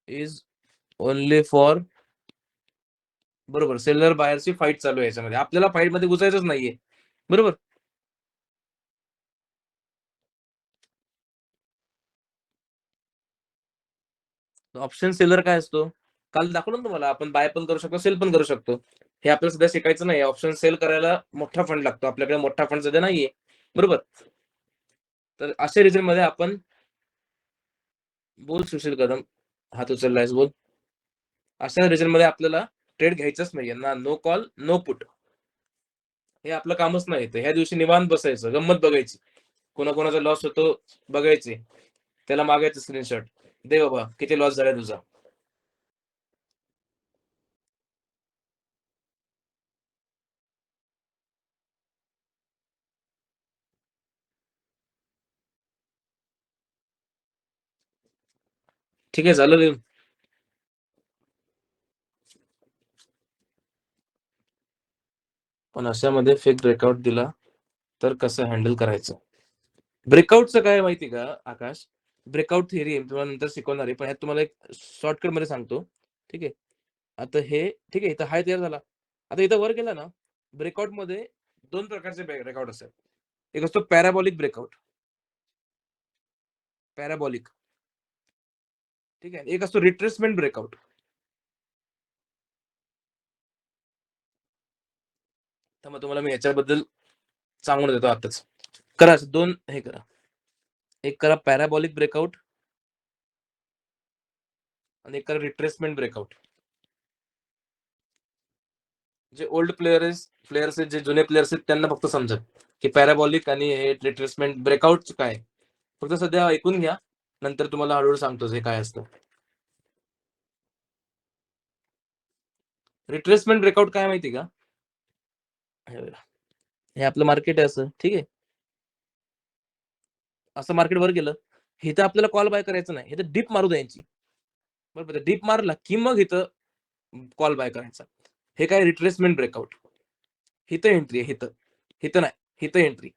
Speaker 1: is only for बरोबर. सेलर बायरची फाईट चालू आहे याच्यामध्ये. आपल्याला फाईटमध्ये घुसायचंच नाहीये. बरोबर. ऑप्शन सेलर काय असतो? काल दाखवलं ना तुम्हाला आपण बाय पण करू शकतो, सेल पण करू शकतो. हे आपल्याला सध्या शिकायचं नाही. ऑप्शन सेल करायला मोठा फंड लागतो. आपल्याकडे मोठा फंड सध्या नाहीये. बरोबर. तर अशा रिजनमध्ये आपण बोल सुशील कदम. हात उचललायस बोल. अशा रिजनमध्ये आपल्याला ट्रेड घ्यायचाच नाहीये. ना नो कॉल, नो पुट. हे आपलं कामच नाही. तर ह्या दिवशी निवांत बसायचं, गंमत बघायची. कोणाकोणाचा लॉस होतो बघायचे. त्याला मागायचं स्क्रीनशॉट, दे बाबा किती लॉस झाला तुझा. ठीक आहे, झालं लिहून. पण अशामध्ये फेक ब्रेकआउट दिला तर कसं हँडल करायचं? ब्रेकआउटचं काय माहिती का आकाश? ब्रेकआउट थिअरी आहे, तुम्हाला नंतर शिकवणार आहे. पण ह्यात तुम्हाला एक शॉर्टकटमध्ये सांगतो. ठीक आहे. आता हे ठीक आहे, इथं हाय तयार झाला. आता इथं वर गेला ना, ब्रेकआउटमध्ये 2 प्रकारचे ब्रेकआउट असतात. एक असतो पॅराबॉलिक ब्रेकआउट. पॅराबॉलिक. ठीक आहे. एक असतो रिट्रेसमेंट ब्रेकआउट. तर मग तुम्हाला मी याच्याबद्दल सांगून देतो आताच. करा असं 2 हे करा. एक करा पॅराबॉलिक ब्रेकआउट आणि एक करा रिट्रेसमेंट ब्रेकआउट. जे ओल्ड प्लेयर्स आहेत, जे जुने प्लेयर्स आहेत त्यांना फक्त समजेल, की पॅराबॉलिक आणि हे रिट्रेसमेंट ब्रेकआउट काय आहे. फक्त सध्या ऐकून घ्या. नंतर तुम्हाला हळूहळू सांगतो हे काय असतं. रिट्रेसमेंट ब्रेकआउट काय माहिती का? हे बघा. हे आपलं मार्केट आहे असं, ठीक आहे. असं मार्केट वर गेलं. इथं आपल्याला कॉल बाय करायचं नाही. इथं डिप मारू द्यायची. बरोबर. डिप मारला की मग इथं कॉल बाय करायचा. हे काय रिट्रेसमेंट ब्रेकआउट. इथं एंट्री आहे इथं. इथं नाही. इथं एंट्री.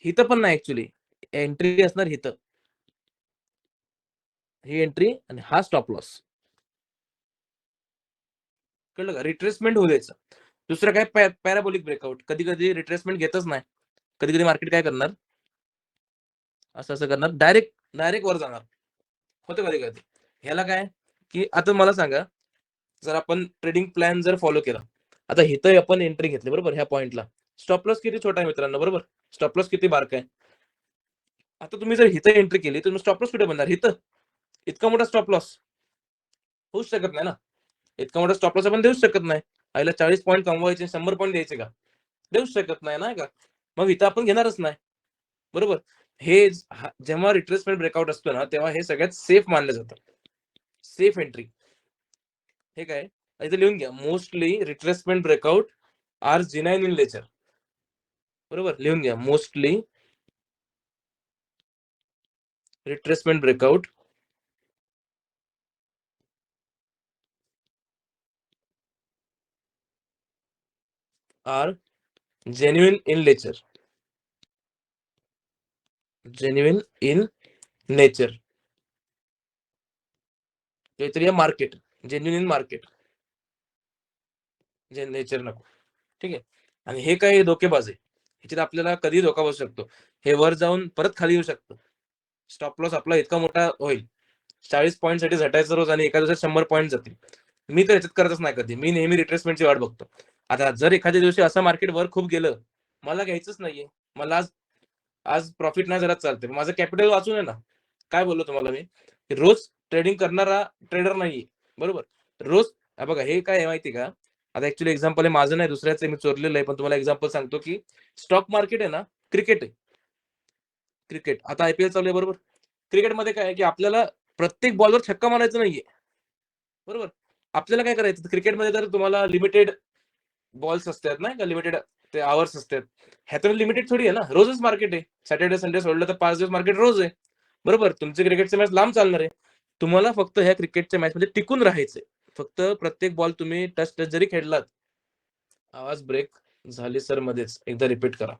Speaker 1: इथं पण नाही ॲक्चुअली. एंट्री असणार इथं. ही एंट्री आणि हा स्टॉप लॉस. कळलं का? रिट्रेसमेंट होऊ द्यायचं. दुसरं काय पॅराबोलिक ब्रेकआउट. कधी-कधी रिट्रेसमेंट घेतच नाही. कधी-कधी मार्केट काय करणार? असं-असं करणार. डायरेक्ट वर जाणार. होतं कधी-कधी. ह्याला काय, की आता मला सांगा, जर आपण ट्रेडिंग प्लॅन जर फॉलो केला. आता इथं आपण एंट्री घेतली बरोबर ह्या पॉइंटला. स्टॉप लॉस किती छोटा आहे मित्रांनो, बरोबर? स्टॉप लॉस किती बारका आहे. आता तुम्ही जर इथं एंट्री केली, तर स्टॉप लॉस कुठे बनणार? इथं. इतका मोठा स्टॉप लॉस होऊच शकत नाही ना. इतका मोठा स्टॉप लॉस आपण देऊच शकत नाही. आईला 40 पॉइंट कमवायचे, 100 पॉइंट द्यायचे का? देऊच शकत नाही, नाही का? मग इथं आपण घेणारच नाही. बरोबर? हे जेव्हा रिट्रेसमेंट ब्रेकआउट असतो ना, तेव्हा हे सगळ्यात सेफ मानलं जातं. Safe entry. हे काय? इथे लिहून घ्या. Mostly retracement breakout are genuine in nature. बरोबर? लिहून घ्या. Mostly retracement breakout are genuine in nature. Genuine in nature. काहीतरी मार्केट. Genuine in market. जे नेचर नको. ठीक आहे. आणि हे काय धोकेबाज आहे. ह्याच्यात आपल्याला कधीही धोका बसू शकतो. हे वर जाऊन परत खाली येऊ शकतं. स्टॉप लॉस आपला इतका मोठा होईल. 40 पॉइंटसाठी झटायचं रोज आणि एका दिवसात 100 पॉइंट जातील. मी तर ह्याच्यात करतच नाही कधी. मी नेहमी रिट्रेसमेंटची वाट बघतो. आता जर एखाद्या दिवशी असं मार्केट वर खूप गेलं, मला घ्यायचंच नाहीये. मला आज आज प्रॉफिट नाही झाला चालतंय. माझं कॅपिटल वाचून आहे ना. काय बोललो तुम्हाला मी? रोज ट्रेडिंग करणारा ट्रेडर नाहीये. बरोबर? रोज बघा हे काय आहे माहिती का? आता ॲक्चुअली एक्झाम्पल आहे माझं नाही दुसऱ्याचं आहे. मी चोरलेलं आहे. पण तुम्हाला एक्झाम्पल सांगतो, की स्टॉक मार्केट आहे ना, क्रिकेट आहे. क्रिकेट. आता आय चालू आहे बरोबर? क्रिकेटमध्ये काय आहे, की आपल्याला प्रत्येक बॉलवर छक्का मारायचा नाहीये. बरोबर? आपल्याला काय करायचं क्रिकेटमध्ये तर तुम्हाला लिमिटेड बॉल्स असतात नाही का, लिमिटेड ते अवर्स असतात. ह्यात लिमिटेड थोडी आहे ना, रोजच मार्केट आहे. सॅटर्डे, संडे सोडलं तर 5 दिवस मार्केट रोज आहे. बरोबर? तुमची क्रिकेटची मॅच लांब चालणार आहे. तुम्हाला फक्त ह्या क्रिकेटच्या मॅचमध्ये टिकून राहायचंय. फक्त प्रत्येक बॉल तुम्ही टच जरी खेळलात, आवाज ब्रेक झाली सर मध्येच. एकदा रिपीट करा.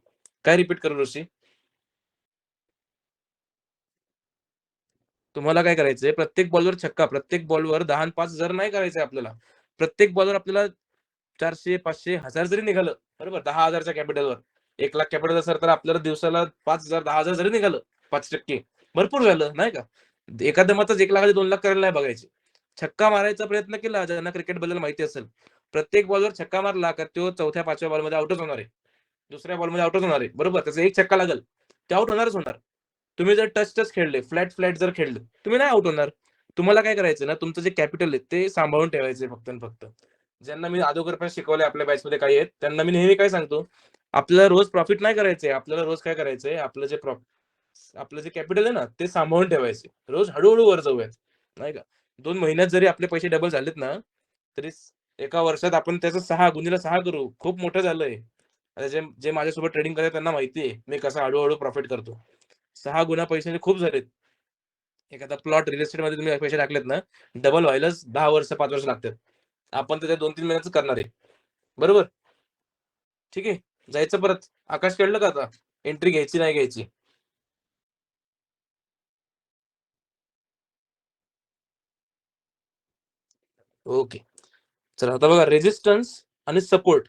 Speaker 1: काय रिपीट करू ऋषी? तुम्हाला काय करायचंय, प्रत्येक बॉलवर छक्का, प्रत्येक बॉलवर 10 आणि 5 जर नाही करायचंय आपल्याला. प्रत्येक बॉलवर आपल्याला 400, 500, 1000 जरी निघालं, बरोबर? 10,000 च्या कॅपिटलवर. 1,00,000 कॅपिटल असेल तर आपल्याला दिवसाला 5,000, 10,000 जरी निघालं 5% भरपूर झालं, नाही का? एखाद्या मताच 1,00,000 2,00,000 करायला नाही बघायचे. छक्का मारायचा प्रयत्न केला, ज्यांना क्रिकेटबद्दल माहिती असेल. प्रत्येक बॉलवर छक्का मारला का तो 4थ्या, 5व्या बॉलमध्ये आउटच होणार आहे. दुसऱ्या बॉलमध्ये आउटच होणार आहे. बरोबर? त्याचा 1 छक्का लागेल. ते आउट होणारच होणार. तुम्ही जर टच खेळले, फ्लॅट जर खेळले, तुम्ही नाही आउट होणार. तुम्हाला काय करायचं ना, तुमचं जे कॅपिटल आहे ते सांभाळून ठेवायचंय फक्त आणि फक्त. ज्यांना मी अगोदर पण शिकवलंय आपल्या बॅचमध्ये काही आहेत, त्यांना मी नेहमी काय सांगतो, आपल्याला रोज प्रॉफिट नाही करायचंय. आपल्याला रोज काय करायचंय, आपलं जे आपलं जे कॅपिटल आहे ना, ते सांभाळून ठेवायचे. रोज हळू-हळू वर जाऊयात, नाही का. 2 महिन्यात जरी आपले पैसे डबल झालेत ना, तरी एका वर्षात आपण त्याचं 6 गुणीला 6 करू. खूप मोठं झालंय. आता जे जे माझ्यासोबत ट्रेडिंग करतात त्यांना माहिती आहे, मी कसा हळू प्रॉफिट करतो. 6 गुणा पैशाने खूप झालेत. एखादा प्लॉट रिअल एस्टेटमध्ये तुम्ही पैसे टाकलेत ना, डबल व्हायलाच 10 वर्ष, 5 वर्ष लागतात. आपण तर त्या 2-3 महिन्यातच करणार आहे. बरोबर? ठीक आहे. जायचं परत. आकाश कळलं का आता? एंट्री घ्यायची, नाही घ्यायची? ओके. चला आता बघा रेझिस्टन्स आणि सपोर्ट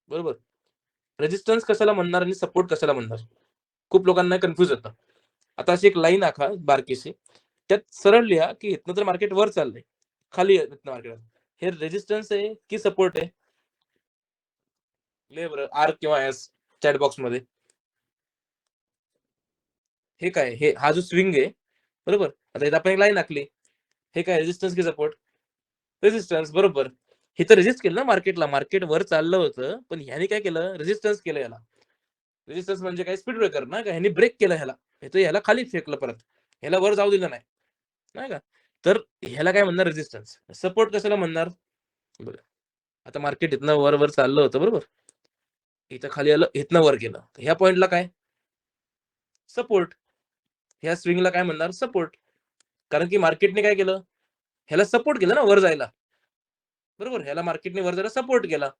Speaker 1: बरोबर. रेझिस्टन्स कशाला म्हणणार आणि सपोर्ट कशाला म्हणणार? खूप लोकांना कन्फ्यूज होतं. आता अशी एक लाईन आखा बारकीशी. त्यात सरळ लिहा, की इथनं तर मार्केट वर चाललंय. खाली आहे इथनं मार्केट. हे रेझिस्टन्स आहे की सपोर्ट आहे? लिहा बरं आर किंवा एस चॅट बॉक्समध्ये. हे काय? हा जो स्विंग आहे, बरोबर? आता इथं आपण एक लाईन आखली. हे काय रेझिस्टन्स की सपोर्ट? रेझिस्टन्स बरोबर. हे तर रेझिस्ट केलं ना मार्केटला. मार्केट वर चाललं होतं, पण ह्याने काय केलं? रेझिस्टन्स केलं याला. रेझिस्टन्स म्हणजे काय? स्पीड ब्रेकर ना का ह्याने ब्रेक केलं ह्याला. तर ह्याला खाली फेकलं परत. ह्याला वर जाऊ दिलं नाही, नाही का? तर ह्याला काय म्हणणार रेझिस्टन्स. सपोर्ट कशाला म्हणणार? बघा. आता मार्केट इथनं वर चाललं होतं बरोबर. इथं खाली आलं, इथनं वर गेलं. ह्या पॉइंटला काय? सपोर्ट. ह्या स्विंगला काय म्हणणार? सपोर्ट. कारण की मार्केटने काय केलं? ह्याला सपोर्ट केलं ना वर जायला. बरोबर. ह्याला मार्केटने वर जायला सपोर्ट केला.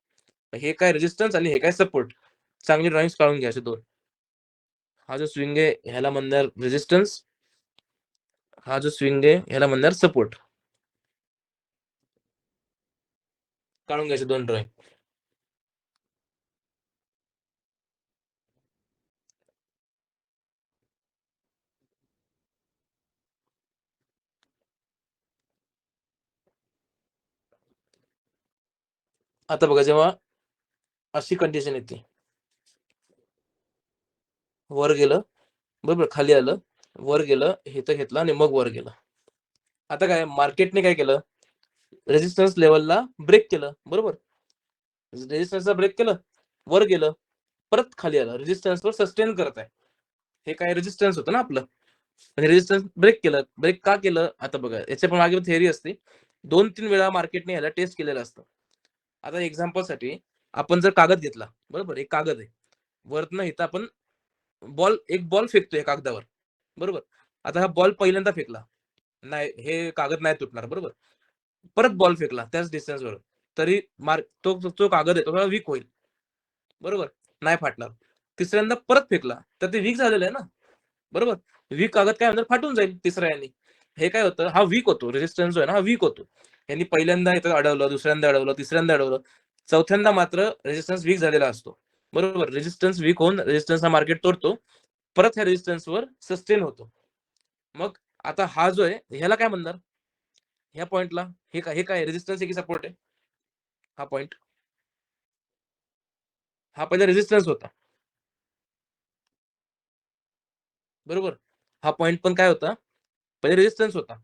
Speaker 1: हे काय रेझिस्टन्स आणि हे काय सपोर्ट. चांगली ड्रॉइंग्स काढून घ्या असे 2. हा जो स्विंग आहे ह्याला म्हणणार रेझिस्टन्स. हा जो स्विंग आहे ह्याला म्हणणार सपोर्ट. काढून घ्यायचे 2 ड्रॉइंग. आता बघा जेव्हा अशी कंडिशन येते. वर गेलं, बरोबर खाली आलं, वर गेलं, इथं घेतलं आणि मग वर गेलं. आता काय मार्केटने काय केलं? रेझिस्टन्स लेव्हलला ब्रेक केलं, बरोबर. रेझिस्टन्सला ब्रेक केलं, वर गेलं, परत खाली आलं. रेझिस्टन्सवर सस्टेन करत आहे. हे काय रेझिस्टन्स होतं ना आपलं. म्हणजे रेझिस्टन्स ब्रेक केलं. ब्रेक का केलं? आता बघा याच्या पण मागे थिअरी असते. 2-3 वेळा मार्केटने ह्याला टेस्ट केलेलं असतं. आता एक्झाम्पलसाठी आपण जर कागद घेतला, बरोबर. एक कागद आहे. वरनं इथं आपण एक बॉल फेकतोय कागदावर, बरोबर. आता हा बॉल पहिल्यांदा फेकला. नाही, हे कागद नाही तुटणार, बरोबर. परत बॉल फेकला त्याच डिस्टन्सवर. तरी तो जो कागद आहे तो थोडा वीक होईल, बरोबर. नाही फाटणार. तिसऱ्यांदा परत फेकला, तर ते वीक झालेलं आहे ना, बरोबर. वीक कागद काय होणार? फाटून जाईल तिसऱ्या ह्यानी. हे काय होतं? हा वीक होतो. रेझिस्टन्स जो आहे ना, हा वीक होतो. यांनी पहिल्यांदा इथं अडवलं, दुसऱ्यांदा अडवलं, तिसऱ्यांदा अडवलं. चौथ्यांदा मात्र रेझिस्टन्स वीक झालेला असतो. बरोबर. रेझिस्टन्स वीक होऊन रेझिस्टन्स हा मार्केट तोडतो. परत ह्या रेझिस्टन्सवर सस्टेन होतो. मग आता हा जो आहे ह्याला काय म्हणणार? ह्या पॉइंटला हे काय रेझिस्टन्स आहे की सपोर्ट आहे? हा पॉइंट. हा पहिला रेझिस्टन्स होता. बरोबर. हा पॉइंट पण काय होता? पहिले रेझिस्टन्स होता.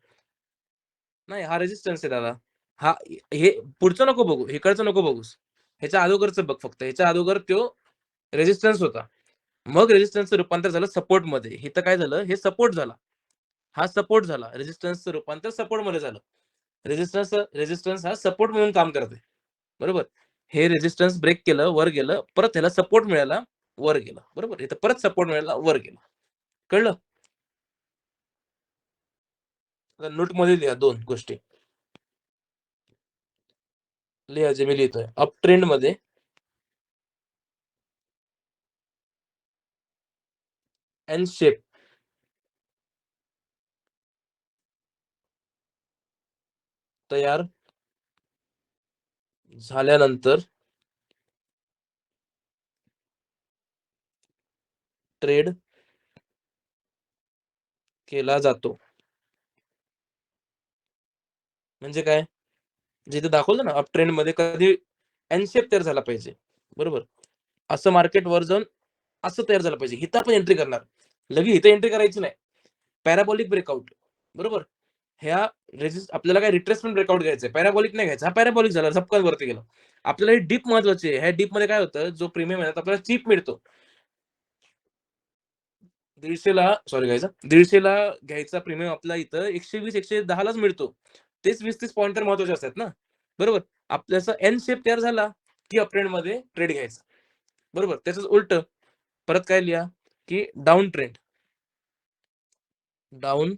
Speaker 1: नाही हा रेझिस्टन्स आहे दादा. हा हे पुढचं नको बघू, इकडचं नको बघूस. ह्याच्या अगोदरचं बघ फक्त. ह्याच्या अगोदर तो रेझिस्टन्स होता. मग रेझिस्टन्सचं रूपांतर झालं सपोर्टमध्ये. इथं काय झालं? हे सपोर्ट झाला. हा सपोर्ट झाला. रेझिस्टन्सचं रूपांतर सपोर्टमध्ये झालं. रेझिस्टन्स हा सपोर्ट म्हणून काम करते. बरोबर. हे रेझिस्टन्स ब्रेक केलं, वर गेलं. परत ह्याला सपोर्ट मिळाला, वर गेलं. बरोबर. इथं परत सपोर्ट मिळाला, वर गेलं. कळलं? आता नोटमध्ये लिहा 2 गोष्टी. लिहा जे मी लिहितोय. अप ट्रेंडमध्ये एन शेप तयार झाल्यानंतर ट्रेड केला जातो. म्हणजे काय? जिथे दाखवलं ना अप ट्रेंडमध्ये कधी एन शेप तयार झाला पाहिजे. बरोबर. असं मार्केट वर जाऊन असं तयार झालं पाहिजे. इथं आपण एंट्री करणार. लगे इथं एंट्री करायची नाही. Parabolic breakout. बरोबर. ह्या आपल्याला काय रिट्रेसमेंट ब्रेकआउट घ्यायचंय. पॅराबॉलिक नाही घ्यायचा. हा पॅराबॉलिक झाला. झपकन वरती गेला. आपल्याला ही डीप महत्वाची आहे. ह्या डीपमध्ये काय होतं, जो प्रीमियम आहे आपल्याला चीप मिळतो. 150ला सॉरी गाईज 150ला घ्यायचा प्रीमियम आपला इथं 120, 110 लाच मिळतो. तेच 20-30 पॉइंट तर महत्त्वाचे असतात ना. बरोबर. आपल्याचा एन शेप तयार झाला, की अप ट्रेंडमध्ये ट्रेड घ्यायचा. बरोबर. त्याचंच उलटं परत काय लिहा, की डाउन ट्रेंड. डाउन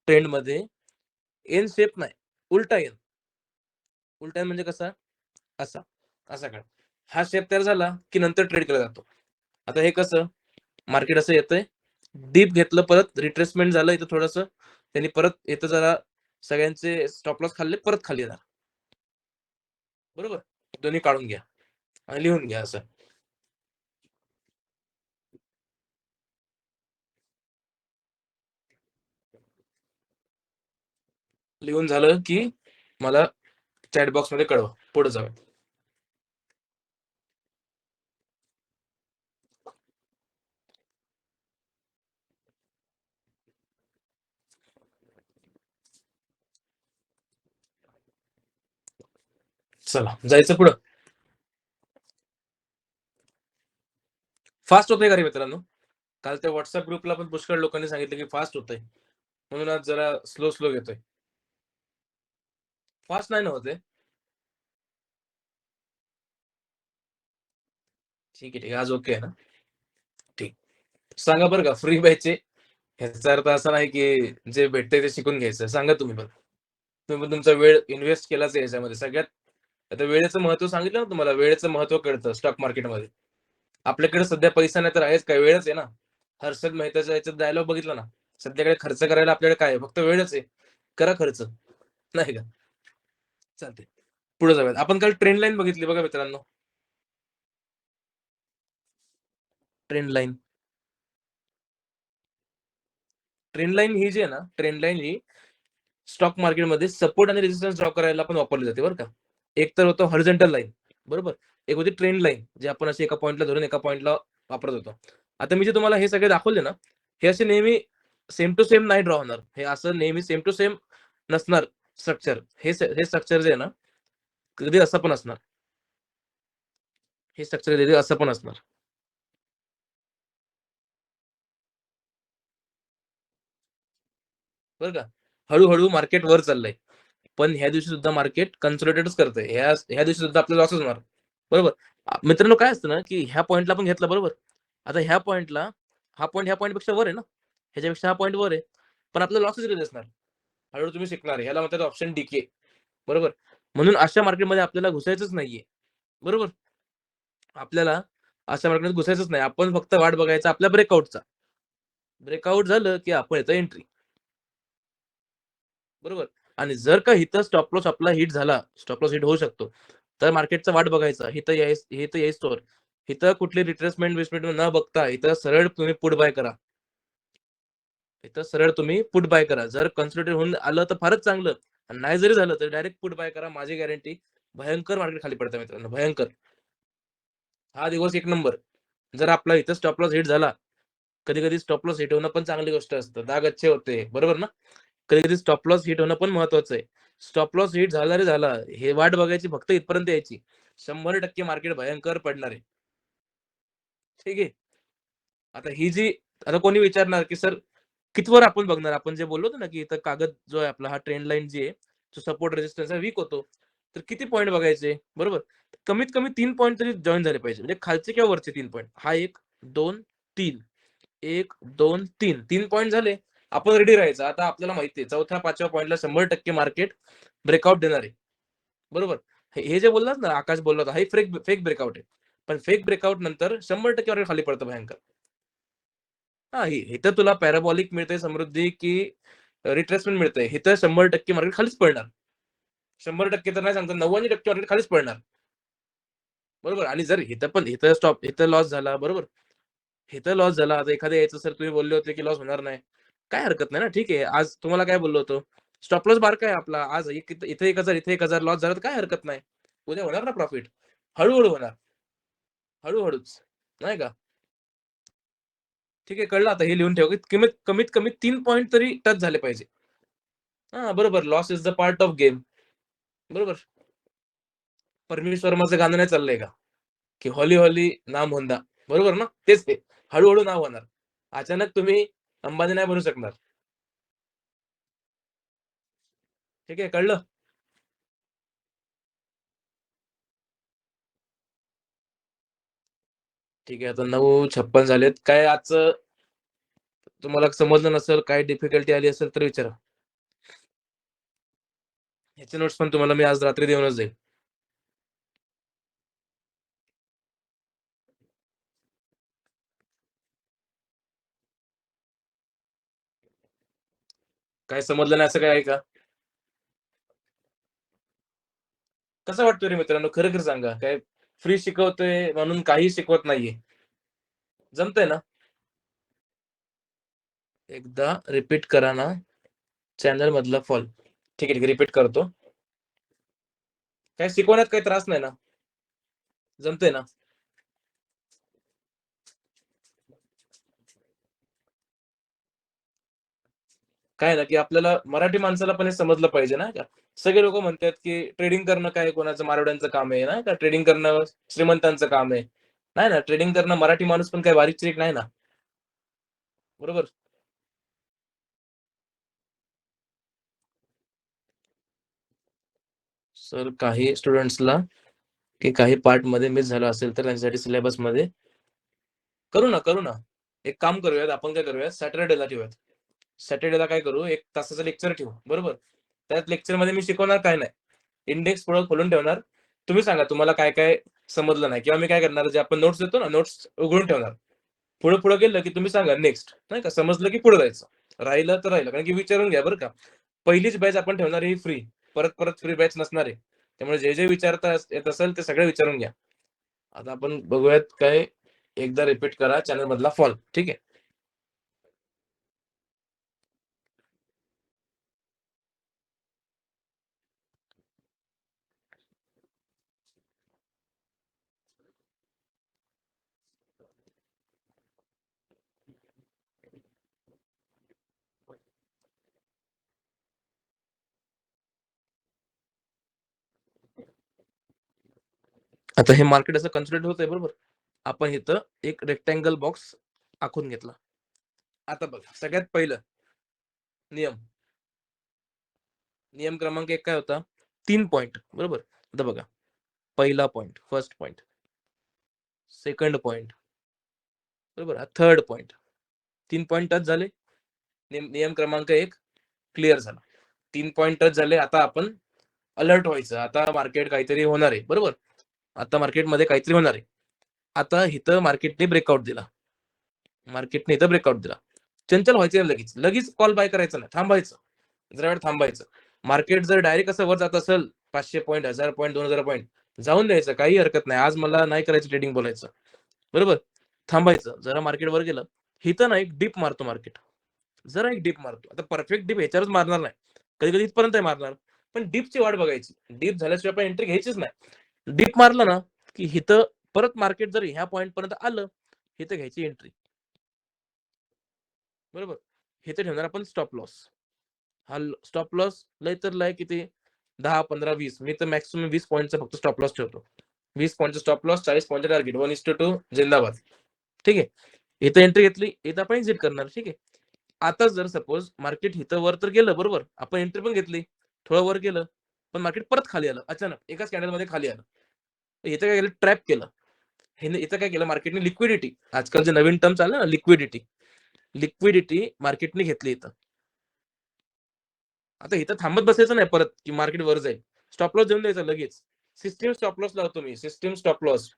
Speaker 1: ट्रेंडमध्ये एन शेप नाही, उलटा एन. उलटा एन म्हणजे कसा? असा. असा काढा. हा शेप तयार झाला, की नंतर ट्रेड केला जातो. आता हे कसं? मार्केट असं येतंय, डीप घेतलं, परत रिट्रेसमेंट झालं इथं थोडंसं. त्यांनी परत इथं जरा सगळ्यांचे स्टॉप लॉस खाल्ले, परत खाली येणार. बरोबर? दोन्ही काढून घ्या आणि लिहून घ्या असं. लिहून झालं, की मला चॅट बॉक्समध्ये कळवा. पुढे जाऊया. चला जायचं पुढं. फास्ट होतंय का रे मित्रांनो? काल त्या WhatsApp ग्रुपला पण पुष्कळ लोकांनी सांगितलं, की फास्ट होतंय. म्हणून आज जरा स्लो घेतोय. फास्ट नाही ना होत ठीक आहे, ठीक आहे. आज ओके आहे ना? ठीक. सांगा बरं का फ्री बॅचचे ह्याचा अर्थ असा नाही, की जे भेटतंय ते शिकून घ्यायचं. सांगा तुम्ही पण. तुम्ही पण तुमचा वेळ इन्व्हेस्ट केलाच आहे याच्यामध्ये. सगळ्यात आता वेळेचं महत्त्व सांगितलं ना तुम्हाला, वेळेचं महत्त्व कळतं स्टॉक मार्केटमध्ये. आपल्याकडे सध्या पैसा नाही तर आहेच काय? वेळच आहे ना. हर्षद मेहताचा याच्यात डायलॉग बघितला ना, सध्याकडे खर्च करायला आपल्याकडे काय आहे? फक्त वेळच आहे. करा खर्च. नाही का? चालतंय. पुढे जाऊयात. आपण काल ट्रेंड लाईन बघितली बघा मित्रांनो. Trend line. ट्रेंड लाईन ही जी आहे ना, ट्रेंड लाईन ही स्टॉक मार्केटमध्ये सपोर्ट आणि रेझिस्टन्स ड्रॉ करायला पण वापरली जाते बरं का. एक तर होतं हॉरिझॉन्टल लाईन, बरोबर. एक होती ट्रेंड लाईन, जे आपण असे एका पॉइंटला धरून एका पॉइंटला वापरत होतो. आता मी जे तुम्हाला हे सगळे दाखवले ना, हे असे नेहमी सेम टू सेम नाही ड्रॉ होणार. हे असं नेहमी सेम टू सेम नसणार स्ट्रक्चर. हे स्ट्रक्चर जे आहे ना, कधी असं पण असणार. हे स्ट्रक्चर कधी असं पण असणार. बरं का. हळू मार्केट वर चाललंय. पण ह्या दिवशी सुद्धा मार्केट कन्सोलिडेटच करतंय. ह्या दिवशी सुद्धा आपल्याला लॉसच होणार. बरोबर. मित्रांनो काय असतं ना, की ह्या पॉइंटला आपण घेतलं बरोबर. आता ह्या पॉइंटला हा पॉइंट ह्या पॉइंटपेक्षा वर आहे ना. ह्याच्यापेक्षा हा पॉइंट वर आहे. पण आपल्याला लॉसच कधी असणार. हळू तुम्ही शिकणार आहे. ह्याला म्हणतात ऑप्शन डीके. बरोबर. म्हणून अशा मार्केटमध्ये आपल्याला घुसायचंच नाहीये. बरोबर. आपल्याला अशा मार्केटमध्ये घुसायचंच नाही. आपण फक्त वाट बघायचा आपल्या ब्रेकआउटचा. ब्रेकआउट झालं, की आपण याचं एंट्री. बरोबर. आणि जर का इथं स्टॉप लॉस आपला हिट झाला, स्टॉप लॉस हिट होऊ शकतो. तर मार्केटचा वाट बघायचा. इथं यायस्तोवर. इथं कुठली रिट्रेसमेंट न बघता इथं सरळ तुम्ही पुट बाय करा. इथं सरळ तुम्ही पुट बाय करा. जर कन्सोलिडेट होऊन आलं तर फारच चांगलं. आणि नाही जरी झालं तर डायरेक्ट पुट बाय करा. माझी गॅरंटी भयंकर मार्केट खाली पडतं मित्रांनो, भयंकर. हा दिवस एक नंबर. जर आपला इथं स्टॉप लॉस हिट झाला, कधी-कधी स्टॉप लॉस हिट होणं पण चांगली गोष्ट असते. दाग अच्छे होते. बरोबर ना? कधी-कधी स्टॉप लॉस हिट होणं पण महत्वाचं आहे. स्टॉप लॉस हिट झाला रे झाला. हे वाट बघायची फक्त इथपर्यंत यायची. 100% मार्केट भयंकर पडणार आहे. ठीक आहे. आता ही जी आता कोणी विचारणार, की सर कितवर आपण बघणार? आपण जे बोललो होतो ना, की इथं कागद जो आहे आपला हा ट्रेंड लाईन जी आहे, तो सपोर्ट रेझिस्टन्स वीक होतो. तर किती पॉइंट बघायचे? बरोबर. कमीत कमी 3 पॉइंट तरी जॉइन झाले पाहिजे. म्हणजे खालचे किंवा वरचे 3 पॉइंट. हा 1, 2, 3. 1, 2, 3. 3 पॉइंट झाले. आपण रेडी राहायचं. आता आपल्याला माहिती आहे 4थ्या-5व्या पॉइंटला 100% मार्केट ब्रेकआउट देणार आहे. बरोबर. हे जे बोललात ना, आकाश बोलला होता, हे फेक फेक ब्रेकआउट आहे. पण फेक ब्रेकआउट नंतर 100% मार्केट खाली पडतं भयंकर. हां, इथं तुला पॅराबॉलिक मिळतंय समृद्धी, की रिट्रेसमेंट मिळतंय. इथं 100% मार्केट खालीच पडणार. 100% तर नाही सांगता 99% मार्केट खालीच पडणार. बरोबर आणि जर इथं लॉस झाला बरोबर. इथं लॉस झाला. आता एखाद्या यायचं सर तुम्ही बोलले होते, की लॉस होणार नाही. काही हरकत नाही ना. ठीक आहे. आज तुम्हाला काय बोललो होतो, स्टॉप लॉस बारका आहे आपला. आज इथे 1,000 इथे 1,000 लॉस झाला तर काही हरकत नाही. उद्या होणार ना प्रॉफिट. हळू होणार. हळू-हळूच. नाही का? ठीक आहे. कळलं आता हे लिहून ठेव, की कमीत कमी 3 पॉइंट तरी टच झाले पाहिजे. हां, बरोबर. Loss is the part of game. बरोबर. परमेश वर्माचं गाणं नाही चाललंय का? की हौली-हौली नाम होंदा. बरोबर ना? तेच ते. हळू-हळू नाव होणार. अचानक तुम्ही अंबानी नाही बनू शकणार. ठीक आहे, कळलं? ठीक आहे, आता 9:56 झालेत. काय आजचं तुम्हाला समजलं नसेल, काही डिफिकल्टी आली असेल तर विचारा. ह्याचे नोट्स पण तुम्हाला मी आज रात्री देऊनच जाईल. काय समजलं नाही असं काय आहे का? कसं वाटतोय रे मित्रांनो? खरं-खरं सांगा. काय फ्री शिकवतोय म्हणून काही शिकवत नाहीये. जमतंय ना? एकदा रिपीट करा ना, चॅनल मधला फॉल. ठीक आहे, ठीक आहे. रिपीट करतो. काय शिकवण्यात काही त्रास नाही ना? जमतंय ना? काय आहे ना, की आपल्याला मराठी माणसाला पण हे समजलं पाहिजे नाही का? सगळे लोकं म्हणतात, की ट्रेडिंग करणं काय कोणाचं मारवाड्यांचं काम आहे, नाही का? ट्रेडिंग करणं श्रीमंतांचं काम आहे. नाही ना, ट्रेडिंग करणं मराठी माणूस पण काही बारीक-चिरीक नाही ना. बरोबर? सर काही स्टुडंट्सला की काही पार्टमध्ये मिस झालं असेल, तर त्यांच्यासाठी सिलेबसमध्ये करू ना, करू ना. एक काम करूयात, आपण काय करूयात, सॅटर्डेला ठेवूयात. सॅटर्डेला काय करू, 1 तासाचं लेक्चर ठेवू, बरोबर? त्यात लेक्चरमध्ये मी शिकवणार काय नाही. इंडेक्स पुढं खोलून ठेवणार. तुम्ही सांगा तुम्हाला काय-काय समजलं नाही किंवा मी काय करणार, जे आपण नोट्स देतो ना, नोट्स उघडून ठेवणार. पुढं-पुढं गेलं की तुम्ही सांगा नेक्स्ट, नाही का? समजलं की पुढे जायचं. राहिलं तर राहिलं. कारण की विचारून घ्या बरं का. पहिलीच बॅच आपण ठेवणार ही फ्री. परत-परत फ्री बॅच नसणार आहे. त्यामुळे जे विचारता येत असेल ते सगळं विचारून घ्या. आता आपण बघूयात काय एकदा रिपीट करा चॅनलमधला फॉल. ठीक आहे. आता हे मार्केट असं कन्सिडर होतंय बरोबर. आपण इथं एक रेक्टेंगल बॉक्स आखून घेतला. आता बघा सगळ्यात पहिलं नियम. नियम क्रमांक 1 काय होता? 3 पॉइंट बरोबर. आता बघा पहिला point, first point, second point बरोबर. हा थर्ड पॉइंट. 3 पॉइंट टच झाले. नियम क्रमांक 1 क्लिअर झाला. 3 पॉइंट टच झाले. आता आपण अलर्ट व्हायचं. आता मार्केट काहीतरी होणार आहे. बरोबर. आता मार्केटमध्ये काहीतरी होणार आहे. आता इथं मार्केटने ब्रेकआउट दिला. मार्केटने इथं ब्रेकआउट दिला. चंचल व्हायचं नाही लगेच. लगेच कॉल बाय करायचा नाही. थांबायचं. जरा वेळ थांबायचं. मार्केट जर डायरेक्ट असं वर जात असेल 500 पॉइंट, 1000 पॉइंट, 2000 पॉइंट जाऊन द्यायचं. काही हरकत नाही. आज मला नाही करायचं ट्रेडिंग बोलायचं. बरोबर. थांबायचं. जरा मार्केट वर गेलं. इथं ना एक डिप मारतो मार्केट. जरा एक डिप मारतो. आता परफेक्ट डिप ह्याच्यावरच मारणार नाही. कधी-कधी इथपर्यंत मारणार. पण डिपची वाट बघायची. डिप झाल्याशिवाय आपण एंट्री घ्यायचीच नाही. डिप मारलं ना, की इथं परत मार्केट जर ह्या पॉइंट पर्यंत आलं, इथं घ्यायची एंट्री. बरोबर. इथे ठेवणार आपण स्टॉप लॉस. हा स्टॉप लॉस लय तर लय किती 10, 15, 20 मी तर मॅक्सिमम 20 पॉइंटचा फक्त स्टॉप लॉस ठेवतो. 20 पॉइंटचा स्टॉप लॉस, 40 पॉइंटचा टार्गेट. 1:2 जिंदाबाद. ठीक आहे. इथं एंट्री घेतली, इथं आपण एक्झिट करणार. ठीक आहे. आता जर सपोज मार्केट इथं वर तर गेलं बरोबर. आपण एंट्री पण घेतली. थोडं वर गेलं. पण मार्केट परत खाली आलं अचानक. एकाच कॅन्डलमध्ये खाली आलं. तर इथं काय केलं ट्रॅप केलं. ह्याने इथं काय केलं मार्केटने लिक्विडिटी आजकाल जे नवीन टर्म चाललं ना लिक्विडिटी. लिक्विडिटी मार्केटने घेतली इथं. आता इथं थांबत बसायचं नाही परत, की मार्केट वर जाईल. स्टॉप लॉस देऊन द्यायचा लगेच. सिस्टम स्टॉप लॉस लावतो मी. System stop loss.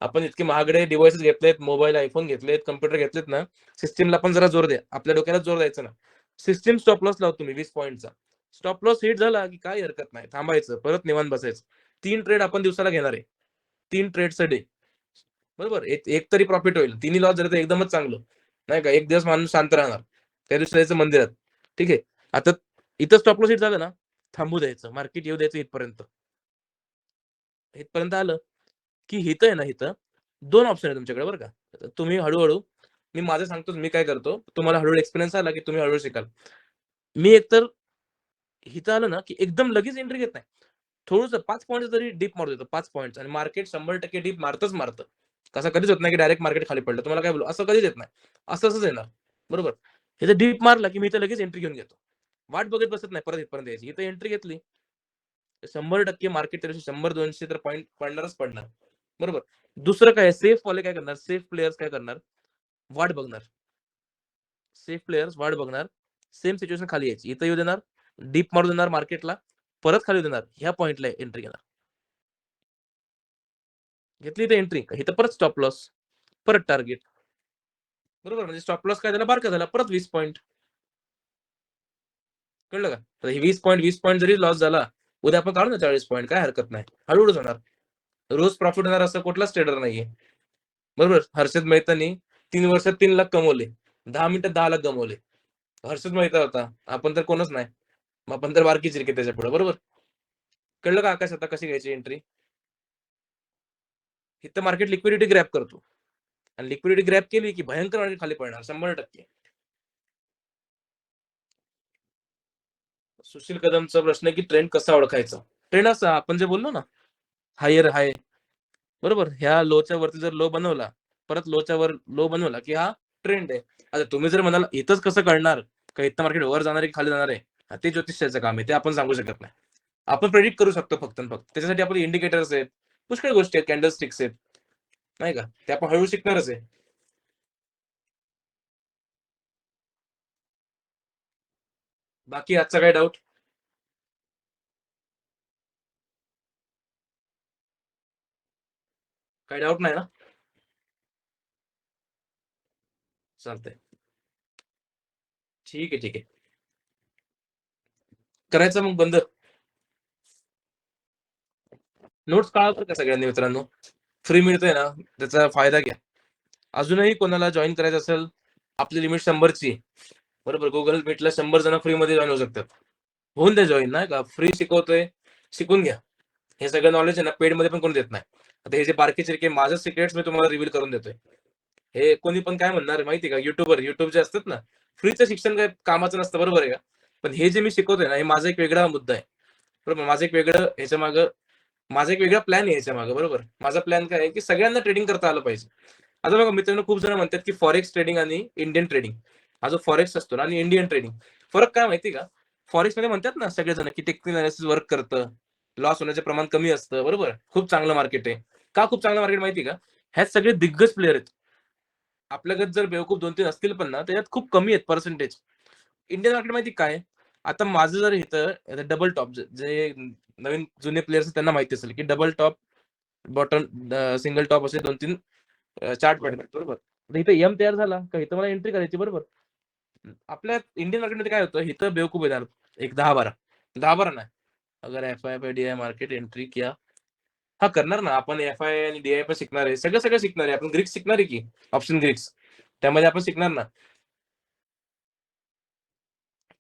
Speaker 1: आपण इतके महागडे डिव्हाइसेस घेतलेत, मोबाईल, iPhone घेतलेत, कॉम्प्युटर घेतलेत ना, सिस्टमला पण जरा जोर द्या. आपल्या डोक्याला जोर द्यायचा ना. सिस्टम स्टॉप लॉस लावतो मी 20 पॉइंटचा. स्टॉप लॉस हिट झाला, की काही हरकत नाही. थांबायचं. परत निवांत बसायचं. 3 ट्रेड आपण दिवसाला घेणार आहे. 3 ट्रेड्स अ डे. बरोबर. एक एक तरी प्रॉफिट होईल. तिन्ही लॉस झाले तर एकदमच चांगलं. नाही का? एक दिवस माणूस शांत राहणार. त्या दिवशी जायचं मंदिरात. ठीक आहे. आता इथं स्टॉप लॉस हिट झालं ना, थांबू द्यायचं. मार्केट येऊ द्यायचं इथपर्यंत. इथपर्यंत आलं, की इथं आहे ना इथं 2 ऑप्शन आहे तुमच्याकडे बरं का. तर तुम्ही हळू मी माझं सांगतो मी काय करतो. तुम्हाला हळू एक्सपिरियन्स आला, की तुम्ही हळू शिकाल. मी एकतर इथं आलं ना, की एकदम लगेच एंट्री घेत नाही. थोडंसं 5 पॉइंट्स जरी डिप मारू देतो 5 पॉइंट्स आणि मार्केट 100% डिप मारतच मारतं. असं कधीच होत नाही की डायरेक्ट मार्केट खाली पडलं. तुम्हाला काय बोलू, असं कधीच येत नाही. असंच येणार. बरोबर. इथं डीप मारला की मी इथं लगेच एंट्री घेऊन घेतो. वाट बघत बसत नाही परत इथपर्यंत यायची. इथं एंट्री घेतली, 100% मार्केट त्या दिवशी 100-200 तर पॉइंट पडणारच पडणार. बरोबर. दुसरं काय सेफ वाले काय करणार, सेफ प्लेयर्स काय करणार, वाट बघणार. सेफ प्लेयर्स वाट बघणार. सेम सिच्युएशन खाली यायची. इथं येऊ देणार, डीप मारू देणार मार्केटला, परत खाली येऊ देणार. ह्या पॉइंटला एंट्री घेणार. घेतली इथं एंट्री, इथं परत स्टॉप लॉस, परत टार्गेट. बरोबर. म्हणजे स्टॉप लॉस काय झाला, बारका झाला. परत 20 पॉइंट. कळलं का? तर हे 20 पॉइंट जरी लॉस झाला, उद्या आपण काढू ना 40 पॉइंट, काय हरकत नाही. हळू-हळूच होणार. रोज प्रॉफिट होणार असं कुठलाच ट्रेडर नाहीये. बरोबर. हर्षद मेहतानी 3 वर्षात 3 लाख कमवले. 10 मिनिटात 10 लाख गमवले. हर्षद मेहता होता. आपण तर कोणच नाही. मग आपण तर बारकी चिरकी त्याच्यापुढे. बरोबर. कळलं का आकाश आता कशी घ्यायची एंट्री? इथं मार्केट लिक्विडिटी ग्रॅब करतो. आणि लिक्विडिटी ग्रॅब केली की भयंकर मार्केट खाली पडणार 100%. सुशील कदमचा प्रश्न आहे की ट्रेंड कसा ओळखायचा? ट्रेंड असा आपण जे बोललो ना, हायर हाय. बरोबर. ह्या लोच्या वरती जर लो बनवला, परत लोच्या वर लो बनवला, की हा ट्रेंड आहे. आता तुम्ही जर म्हणाल इथंच कसं कळणार का इथं मार्केट वर जाणार आहे की खाली जाणार आहे? ते ज्योतिषाचं काम आहे. ते आपण सांगू शकत नाही. आपण प्रेडिक्ट करू शकतो फक्त आणि फक्त. त्याच्यासाठी आपले इंडिकेटर्स आहेत. पुष्कळ गोष्टी आहेत, कॅन्डल स्टिक्स आहेत. नाही का? ते आपण हळू शिकणारच आहे. बाकी आजचा काय डाऊट? काही डाऊट नाही ना? चालतंय. ठीक आहे, ठीक आहे. करायचं मग बंद. नोट्स काढा बरं का सगळ्यांनी मित्रांनो. फ्री मिळतंय ना, त्याचा फायदा घ्या. अजूनही कोणाला जॉइन करायचं असेल, आपली लिमिट 100ची आहे. बरोबर. Google Meetला 100 जण फ्रीमध्ये जॉइन होऊ शकतात. होऊन द्या जॉइन नाही का. फ्री शिकवतोय, शिकून घ्या. हे सगळं नॉलेज आहे ना पेडमध्ये पण कोणी देत नाही. आता हे जे बारके-चिरके माझं सिक्रेट्स मी तुम्हाला रिव्हील करून देतोय. हे कोणी पण काय म्हणणार आहे माहिती आहे का, YouTube जे असतात ना, फ्रीचं शिक्षण काही कामाचं नसतं, बरोबर आहे का? पण हे जे मी शिकवतोय ना, हे माझा एक वेगळा मुद्दा आहे. बरोबर. माझा एक वेगळा प्लॅन आहे ह्याच्यामागे, बरोबर. माझा प्लॅन काय आहे, की सगळ्यांना ट्रेडिंग करता आलं पाहिजे. आता बघा मित्रांनो, खूप जण म्हणतात, की फॉरेक्स ट्रेडिंग आणि इंडियन ट्रेडिंग, हा जो फॉरेक्स असतो ना आणि इंडियन ट्रेडिंग, फरक काय माहिती का? फॉरेक्समध्ये म्हणतात ना सगळेजण, की टेक्निकल एनालिसिस वर्क करतं, लॉस होण्याचं प्रमाण कमी असतं, बरोबर. खूप चांगलं मार्केट आहे. का खूप चांगलं मार्केट माहिती का? ह्यात सगळे दिग्गज प्लेयर आहेत. आपल्यागत जर बेवकूफ 2-3 असतील पण ना, त्याच्यात खूप कमी आहेत पर्सेंटेज. इंडियन मार्केट माहिती काय? आता माझं जर इथं डबल टॉप जे नवीन जुने प्लेयर्स त्यांना माहिती असेल, की double top, bottom, single top असे 2-3 चार्ट पडतात, बरोबर. तर इथे एम तयार झाला का इथं मला एंट्री करायची, बरोबर. आपल्या इंडियन मार्केटमध्ये काय होतं, इथं बेवकूफ येणार एक 10-12. 10-12 नाही. अगर एफ-आय पे डी-आय मार्केट एंट्री किया, हां, करणार ना. आपण एफ-आय आणि डी-आय पण शिकणार आहे. सगळं शिकणार आहे. आपण ग्रीक्स शिकणार आहे की ऑप्शन ग्रीक्स. त्यामध्ये आपण शिकणार ना.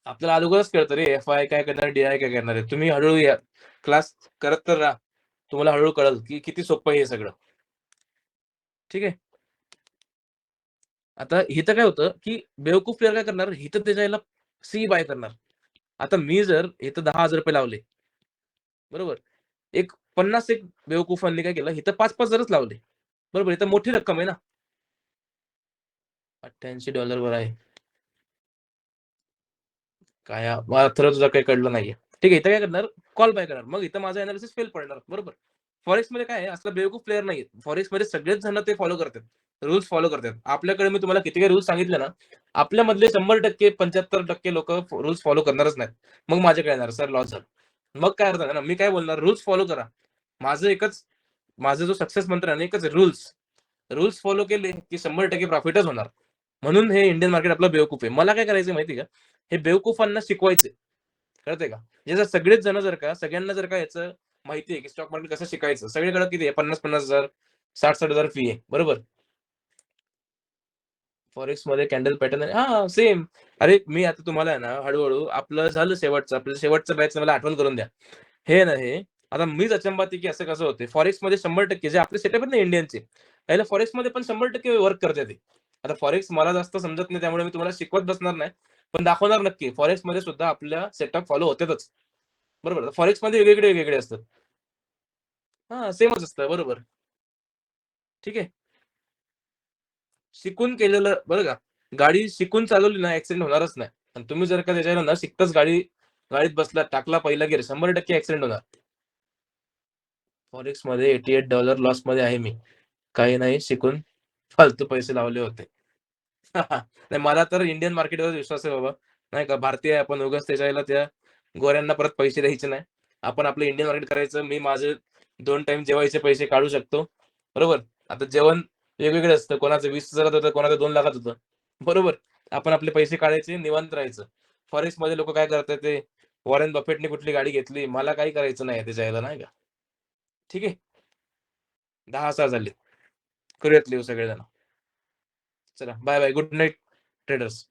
Speaker 1: आपल्याला अगोदरच कळतं रे, एफ-आय काय करणार, डी-आय काय करणार आहे. तुम्ही हळू या. क्लास करत तर राहा. तुम्हाला हळू कळेल की किती सोपं आहे हे सगळं. ठीक आहे. आता इथं काय होतं, की बेवकूफ प्लेयर काय करणार, इथं त्याच्या ह्याला सी बाय करणार. आता मी जर इथं ₹10,000 लावले, बरोबर. एक 50 एक बेवकूफांनी काय केलं, इथं 5-5 लावले. बरोबर. इथं मोठी रक्कम आहे ना. $88 वर आहे. काय मला खरं तुझं काही कळलं नाहीये. ठीक आहे, इथं काय करणार, कॉल बाय करणार. मग इथं माझं एनालिसिस फेल पडणार, बरोबर. फॉरेक्समध्ये काय आहे, असला बेवकूफ प्लेयर नाहीये. फॉरेक्समध्ये सगळेच जण ते फॉलो करतात. रूल्स फॉलो करतात. आपल्याकडे मी तुम्हाला किती काही रूल्स सांगितले ना, आपल्यामधले 100% 75% लोकं रूल्स फॉलो करणारच नाहीत. मग माझ्याकडे येणार, "सर लॉस झाला." मग काय अर्थ आहे ना, मी काय बोलणार, रूल्स फॉलो करा. माझं एकच माझा जो सक्सेस मंत्र आहे ना, एकच रूल्स. रूल्स फॉलो केले, की 100% प्रॉफिटच होणार. म्हणून हे इंडियन मार्केट आपलं बेवकूफ आहे. मला काय करायचंय माहिती आहे का? हे बेवकूफांना शिकवायचंय. कळतंय का? हे जर सगळेच जण जर का सगळ्यांना जर का याचं माहिती आहे, की स्टॉक मार्केट कसं शिकायचं. सगळीकडे किती आहे 50,000 60,000 फी आहे. बरोबर. फॉरेक्समध्ये कॅन्डल पॅटर्न आहे हां, सेम. अरे, मी आता तुम्हाला आहे ना, हळू आपलं झालं शेवटचं. आपलं शेवटचं बॅचचं मला आठवण करून द्या. हे ना हे, आता मीच अचंबात आहे, की असं कसं होतंय. फॉरेक्समध्ये 100% जे आपले सेटअप आहेत ना इंडियनचे, याला फॉरेक्समध्ये पण 100% वर्क करते ते. आता फॉरेक्स मला जास्त समजत नाही, त्यामुळे मी तुम्हाला शिकवत बसणार नाही. पण दाखवणार नक्की. फॉरेक्समध्ये सुद्धा आपल्या सेटअप फॉलो होतातच. बरोबर. फॉरेक्समध्ये वेगवेगळे असतात. हां, सेमच असतं. बरोबर. ठीक आहे. शिकून केलेलं बरं का, गाडी शिकून चालवली ना ॲक्सिडेंट होणारच नाही. आणि तुम्ही जर का त्याच्यावर न शिकताच गाडीत बसलात, टाकला पहिला गिअर 100% ॲक्सिडेंट होणार. फॉरेक्समध्ये $88 लॉसमध्ये आहे मी. काही नाही शिकून फालतू पैसे लावले होते. नाही मला तर इंडियन मार्केटवर विश्वास आहे बाबा. नाही का भारतीय आहे आपण उगाच त्याच्या ह्याला त्या गोऱ्यांना परत पैसे द्यायचे नाही. आपण आपलं इंडियन मार्केट करायचं. मी माझे 2 टाईम जेवायचे पैसे काढू शकतो. बरोबर. आता जेवण वेगवेगळं असतं. कोणाचं 20,000 होतं, कोणाचं 2,00,000 होतं. बरोबर. आपण आपले पैसे काढायचे, निवांत राहायचं. फॉरेक्समध्ये लोकं काय करतात ते वॉरेन बफेटने कुठली गाडी घेतली, मला काही करायचं नाही त्याच्या ह्याला नाही का. ठीक आहे. 10,000 झाले. करूयात लिव सगळेजण. चला bye bye. Good night traders.